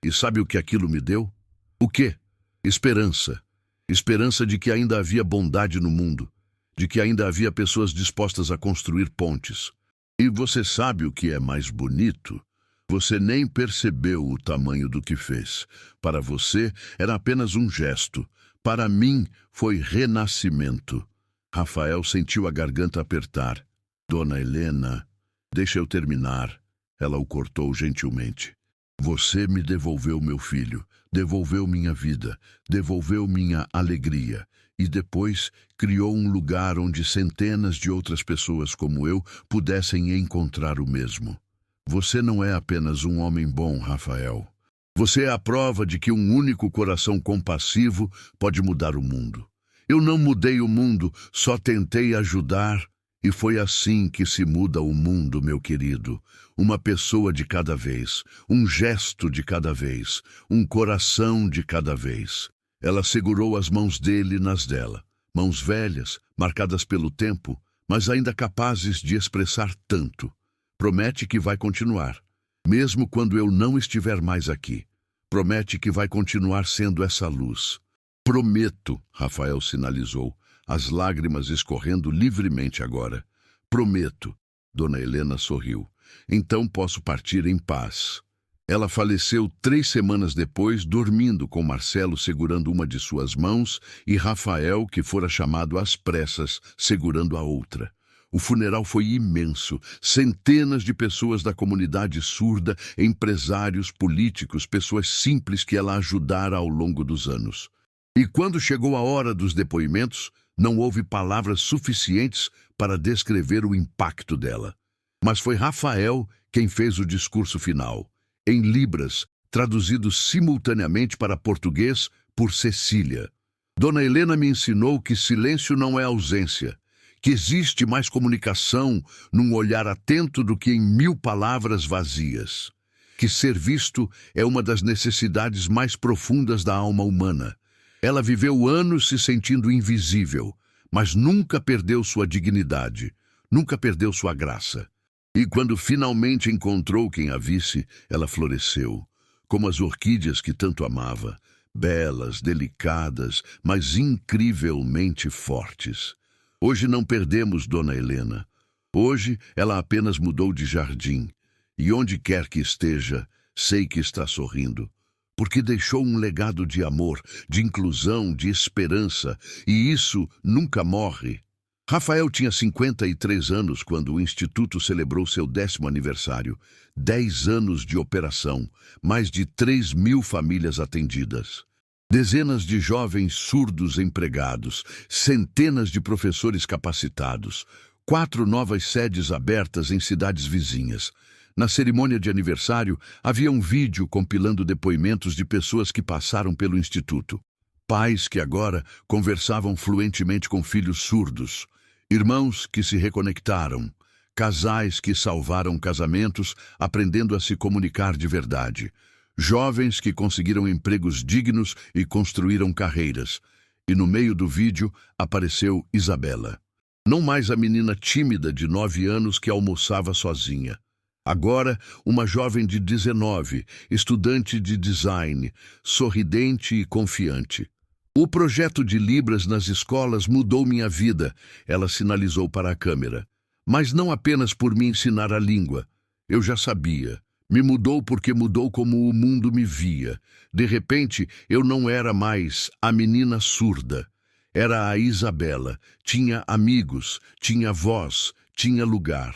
S1: E sabe o que aquilo me deu? O quê? Esperança. Esperança de que ainda havia bondade no mundo. de que ainda havia pessoas dispostas a construir pontes. E você sabe o que é mais bonito? Você nem percebeu o tamanho do que fez. Para você, era apenas um gesto. Para mim, foi renascimento. Rafael sentiu a garganta apertar. Dona Helena, deixa eu terminar. Ela o cortou gentilmente. Você me devolveu meu filho, devolveu minha vida, devolveu minha alegria. E depois criou um lugar onde centenas de outras pessoas como eu pudessem encontrar o mesmo. Você não é apenas um homem bom, Rafael. Você é a prova de que um único coração compassivo pode mudar o mundo. Eu não mudei o mundo, só tentei ajudar. E foi assim que se muda o mundo, meu querido. Uma pessoa de cada vez, um gesto de cada vez, um coração de cada vez. Ela segurou as mãos dele nas dela. Mãos velhas, marcadas pelo tempo, mas ainda capazes de expressar tanto. Promete que vai continuar, mesmo quando eu não estiver mais aqui. Promete que vai continuar sendo essa luz. Prometo, Rafael sinalizou, as lágrimas escorrendo livremente agora. Prometo. Dona Helena sorriu. Então posso partir em paz. Ela faleceu 3 semanas depois, dormindo com Marcelo segurando uma de suas mãos e Rafael, que fora chamado às pressas, segurando a outra. O funeral foi imenso. Centenas de pessoas da comunidade surda, empresários, políticos, pessoas simples que ela ajudara ao longo dos anos. E quando chegou a hora dos depoimentos, não houve palavras suficientes para descrever o impacto dela. Mas foi Rafael quem fez o discurso final, em Libras, traduzido simultaneamente para português por Cecília. Dona Helena me ensinou que silêncio não é ausência, que existe mais comunicação num olhar atento do que em 1000 palavras vazias, que ser visto é uma das necessidades mais profundas da alma humana. Ela viveu anos se sentindo invisível, mas nunca perdeu sua dignidade, nunca perdeu sua graça. E quando finalmente encontrou quem a visse, ela floresceu, como as orquídeas que tanto amava, belas, delicadas, mas incrivelmente fortes. Hoje não perdemos Dona Helena. Hoje ela apenas mudou de jardim, e onde quer que esteja, sei que está sorrindo. Porque deixou um legado de amor, de inclusão, de esperança, e isso nunca morre. Rafael tinha 53 anos quando o Instituto celebrou seu 10º aniversário. 10 anos de operação, mais de 3.000 famílias atendidas. Dezenas de jovens surdos empregados, centenas de professores capacitados, 4 novas sedes abertas em cidades vizinhas. Na cerimônia de aniversário, havia um vídeo compilando depoimentos de pessoas que passaram pelo Instituto. Pais que agora conversavam fluentemente com filhos surdos. Irmãos que se reconectaram. Casais que salvaram casamentos, aprendendo a se comunicar de verdade. Jovens que conseguiram empregos dignos e construíram carreiras. E no meio do vídeo apareceu Isabela. Não mais a menina tímida de 9 anos que almoçava sozinha. Agora, uma jovem de 19, estudante de design, sorridente e confiante. O projeto de Libras nas escolas mudou minha vida, ela sinalizou para a câmera. Mas não apenas por me ensinar a língua. Eu já sabia. Me mudou porque mudou como o mundo me via. De repente, eu não era mais a menina surda. Era a Isabela. Tinha amigos, tinha voz, tinha lugar.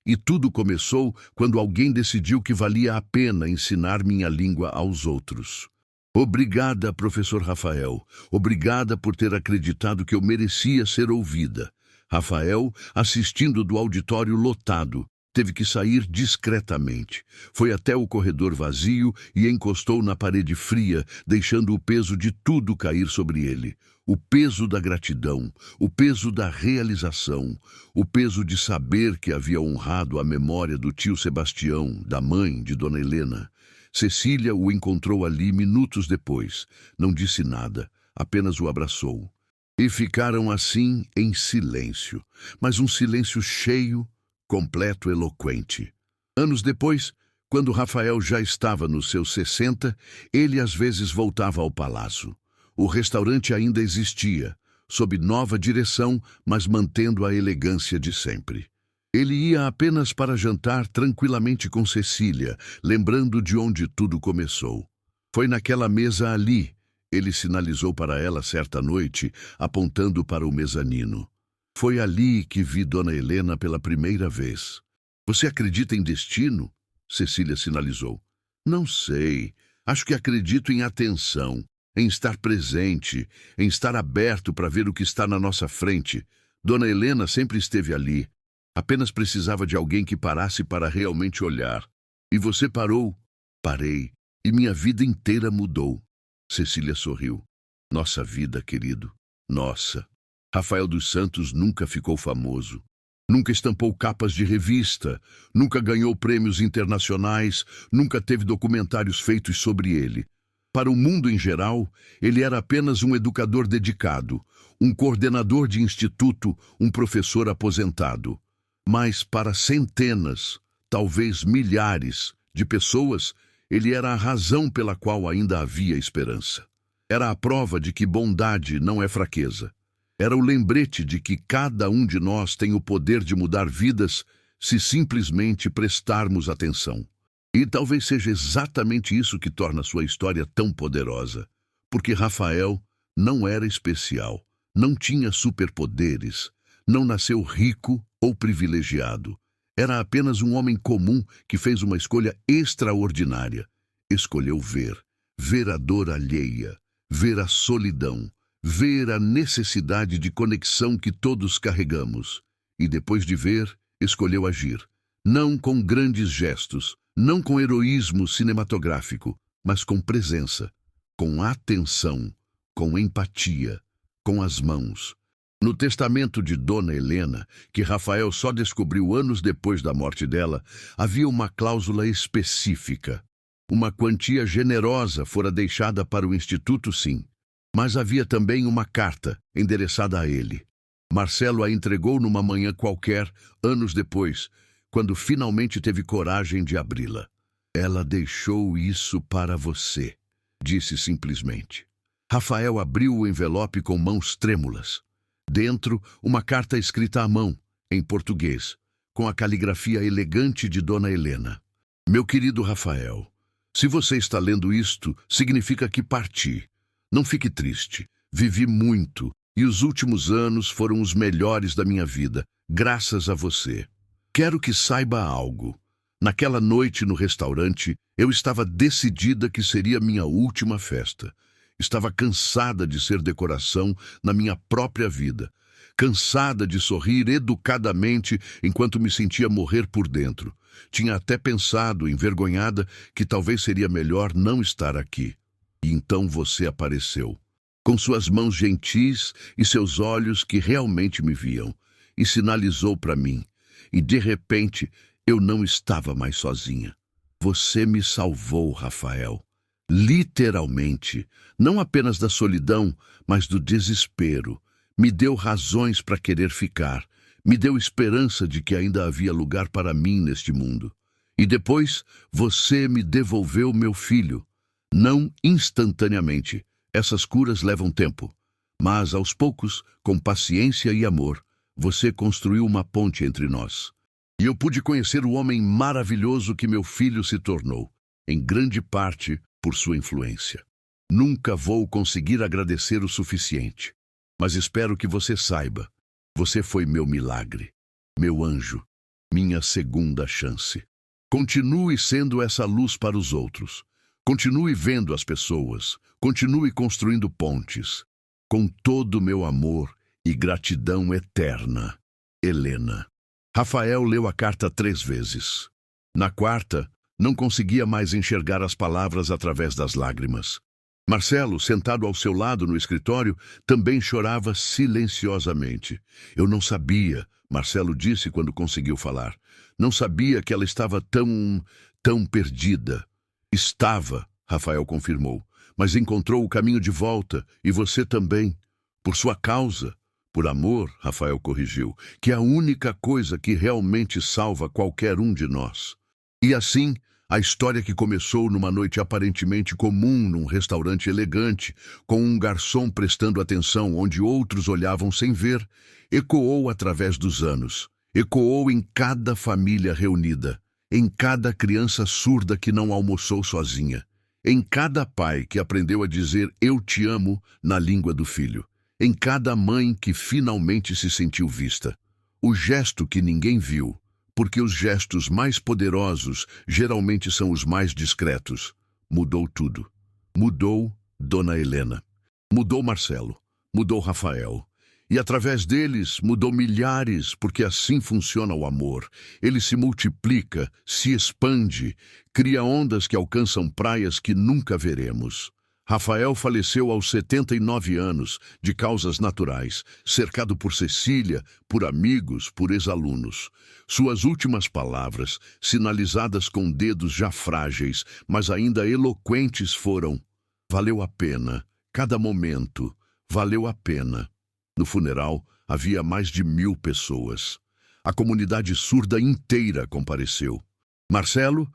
S1: E tudo começou quando alguém decidiu que valia a pena ensinar minha língua aos outros. Obrigada, professor Rafael. Obrigada por ter acreditado que eu merecia ser ouvida. Rafael, assistindo do auditório lotado, teve que sair discretamente. Foi até o corredor vazio e encostou na parede fria, deixando o peso de tudo cair sobre ele. O peso da gratidão, o peso da realização, o peso de saber que havia honrado a memória do tio Sebastião, da mãe de Dona Helena. Cecília o encontrou ali minutos depois. Não disse nada, apenas o abraçou. E ficaram assim em silêncio, mas um silêncio cheio, completo, eloquente. Anos depois, quando Rafael já estava nos seus 60, ele às vezes voltava ao palácio. O restaurante ainda existia. sob nova direção, mas mantendo a elegância de sempre. Ele ia apenas para jantar tranquilamente com Cecília, lembrando de onde tudo começou. Foi naquela mesa ali, ele sinalizou para ela certa noite, apontando para o mezanino. Foi ali que vi Dona Helena pela primeira vez. Você acredita em destino? Cecília sinalizou. Não sei. Acho que acredito em atenção, em estar presente, em estar aberto para ver o que está na nossa frente. Dona Helena sempre esteve ali. Apenas precisava de alguém que parasse para realmente olhar. E você parou? Parei. E minha vida inteira mudou. Cecília sorriu. Nossa vida, querido. Nossa. Rafael dos Santos nunca ficou famoso. Nunca estampou capas de revista, nunca ganhou prêmios internacionais, nunca teve documentários feitos sobre ele. Para o mundo em geral, ele era apenas um educador dedicado, um coordenador de instituto, um professor aposentado. Mas para centenas, talvez milhares, de pessoas, ele era a razão pela qual ainda havia esperança. Era a prova de que bondade não é fraqueza. Era o lembrete de que cada um de nós tem o poder de mudar vidas se simplesmente prestarmos atenção. E talvez seja exatamente isso que torna sua história tão poderosa. Porque Rafael não era especial, não tinha superpoderes, não nasceu rico ou privilegiado. Era apenas um homem comum que fez uma escolha extraordinária. Escolheu ver a dor alheia, ver a solidão, ver a necessidade de conexão que todos carregamos. E depois de ver, escolheu agir. Não com grandes gestos, não com heroísmo cinematográfico, mas com presença, com atenção, com empatia, com as mãos. No testamento de Dona Helena, que Rafael só descobriu anos depois da morte dela, havia uma cláusula específica. Uma quantia generosa fora deixada para o Instituto, sim. Mas havia também uma carta endereçada a ele. Marcelo a entregou numa manhã qualquer, anos depois, quando finalmente teve coragem de abri-la. Ela deixou isso para você, disse simplesmente. Rafael abriu o envelope com mãos trêmulas. Dentro, uma carta escrita à mão, em português, com a caligrafia elegante de Dona Helena. Meu querido Rafael, se você está lendo isto, significa que parti. Não fique triste. Vivi muito, e os últimos anos foram os melhores da minha vida, graças a você. Quero que saiba algo. Naquela noite no restaurante, eu estava decidida que seria minha última festa. Estava cansada de ser decoração na minha própria vida. Cansada de sorrir educadamente enquanto me sentia morrer por dentro. Tinha até pensado, envergonhada, que talvez seria melhor não estar aqui. E então você apareceu, com suas mãos gentis e seus olhos que realmente me viam, e sinalizou para mim. E de repente, eu não estava mais sozinha. Você me salvou, Rafael. Literalmente, não apenas da solidão, mas do desespero. Me deu razões para querer ficar. Me deu esperança de que ainda havia lugar para mim neste mundo. E depois, você me devolveu meu filho. Não instantaneamente. Essas curas levam tempo. Mas, aos poucos, com paciência e amor, você construiu uma ponte entre nós. E eu pude conhecer o homem maravilhoso que meu filho se tornou, em grande parte por sua influência. Nunca vou conseguir agradecer o suficiente, mas espero que você saiba, você foi meu milagre, meu anjo, minha segunda chance. Continue sendo essa luz para os outros. Continue vendo as pessoas. Continue construindo pontes. Com todo o meu amor e gratidão eterna. Helena. Rafael leu a carta 3 vezes. Na quarta, não conseguia mais enxergar as palavras através das lágrimas. Marcelo, sentado ao seu lado no escritório, também chorava silenciosamente. Eu não sabia, Marcelo disse quando conseguiu falar. Não sabia que ela estava tão perdida. Estava, Rafael confirmou, mas encontrou o caminho de volta, e você também. Por sua causa. Por amor, Rafael corrigiu, que é a única coisa que realmente salva qualquer um de nós. E assim, A história que começou numa noite aparentemente comum num restaurante elegante, com um garçom prestando atenção onde outros olhavam sem ver, ecoou através dos anos. Ecoou em cada família reunida, em cada criança surda que não almoçou sozinha, em cada pai que aprendeu a dizer "eu te amo" na língua do filho, em cada mãe que finalmente se sentiu vista. O gesto que ninguém viu, porque os gestos mais poderosos geralmente são os mais discretos, mudou tudo. Mudou Dona Helena, mudou Marcelo, mudou Rafael. E através deles mudou milhares, porque assim funciona o amor. Ele se multiplica, se expande, cria ondas que alcançam praias que nunca veremos. Rafael faleceu aos 79 anos, de causas naturais, cercado por Cecília, por amigos, por ex-alunos. Suas últimas palavras, sinalizadas com dedos já frágeis, mas ainda eloquentes, foram: valeu a pena, cada momento, valeu a pena. No funeral, havia mais de 1000 pessoas. A comunidade surda inteira compareceu. Marcelo,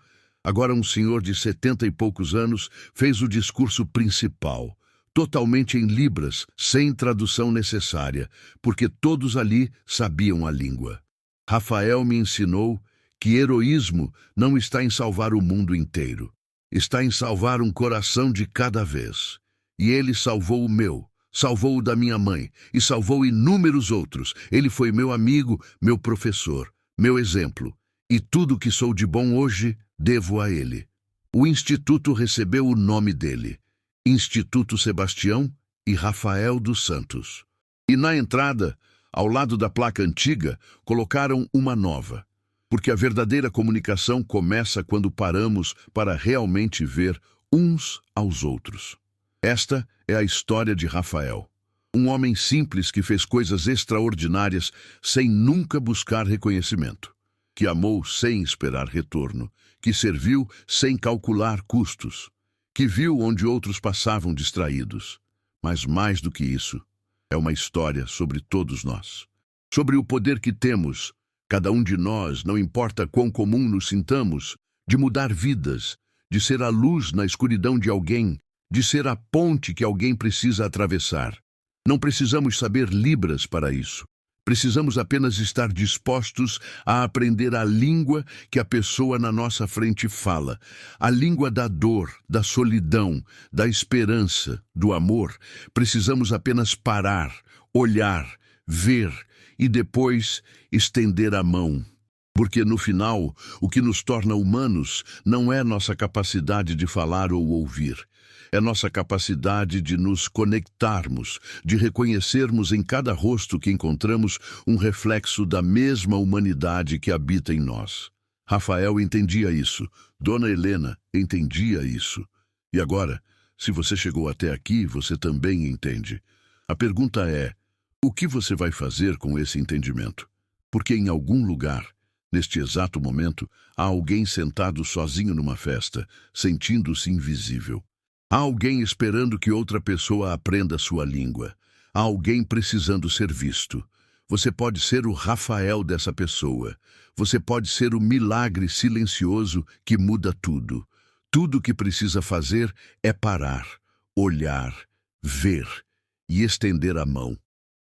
S1: agora um senhor de 70 e poucos anos, fez o discurso principal, totalmente em libras, sem tradução necessária, porque todos ali sabiam a língua. Rafael me ensinou que heroísmo não está em salvar o mundo inteiro, está em salvar um coração de cada vez. E ele salvou o meu. Salvou o da minha mãe e salvou inúmeros outros. Ele foi meu amigo, meu professor, meu exemplo. E tudo que sou de bom hoje, devo a ele. O Instituto recebeu o nome dele: Instituto Sebastião e Rafael dos Santos. E na entrada, ao lado da placa antiga, colocaram uma nova. Porque a verdadeira comunicação começa quando paramos para realmente ver uns aos outros. Esta é a história de Rafael, um homem simples que fez coisas extraordinárias sem nunca buscar reconhecimento, que amou sem esperar retorno, que serviu sem calcular custos, que viu onde outros passavam distraídos. Mas mais do que isso, é uma história sobre todos nós, sobre o poder que temos, cada um de nós, não importa quão comum nos sintamos, de mudar vidas, de ser a luz na escuridão de alguém, de ser a ponte que alguém precisa atravessar. Não precisamos saber libras para isso. Precisamos apenas estar dispostos a aprender a língua que a pessoa na nossa frente fala. A língua da dor, da solidão, da esperança, do amor. Precisamos apenas parar, olhar, ver e depois estender a mão. Porque no final, o que nos torna humanos não é nossa capacidade de falar ou ouvir. É nossa capacidade de nos conectarmos, de reconhecermos em cada rosto que encontramos um reflexo da mesma humanidade que habita em nós. Rafael entendia isso, Dona Helena entendia isso. E agora, se você chegou até aqui, você também entende. A pergunta é: o que você vai fazer com esse entendimento? Porque em algum lugar, neste exato momento, há alguém sentado sozinho numa festa, sentindo-se invisível. Há alguém esperando que outra pessoa aprenda sua língua. Há alguém precisando ser visto. Você pode ser o Rafael dessa pessoa. Você pode ser o milagre silencioso que muda tudo. Tudo o que precisa fazer é parar, olhar, ver e estender a mão.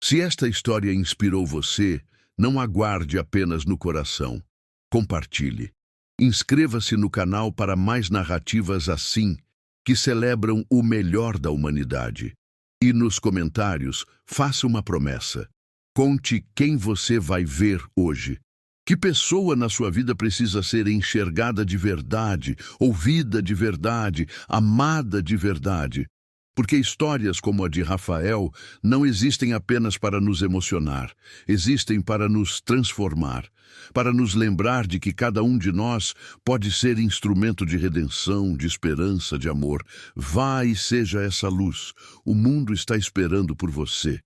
S1: Se esta história inspirou você, não aguarde apenas no coração. Compartilhe. Inscreva-se no canal para mais narrativas assim, que celebram o melhor da humanidade. E nos comentários, faça uma promessa. Conte quem você vai ver hoje. Que pessoa na sua vida precisa ser enxergada de verdade, ouvida de verdade, amada de verdade? Porque histórias como a de Rafael não existem apenas para nos emocionar, existem para nos transformar, para nos lembrar de que cada um de nós pode ser instrumento de redenção, de esperança, de amor. Vá e seja essa luz. O mundo está esperando por você.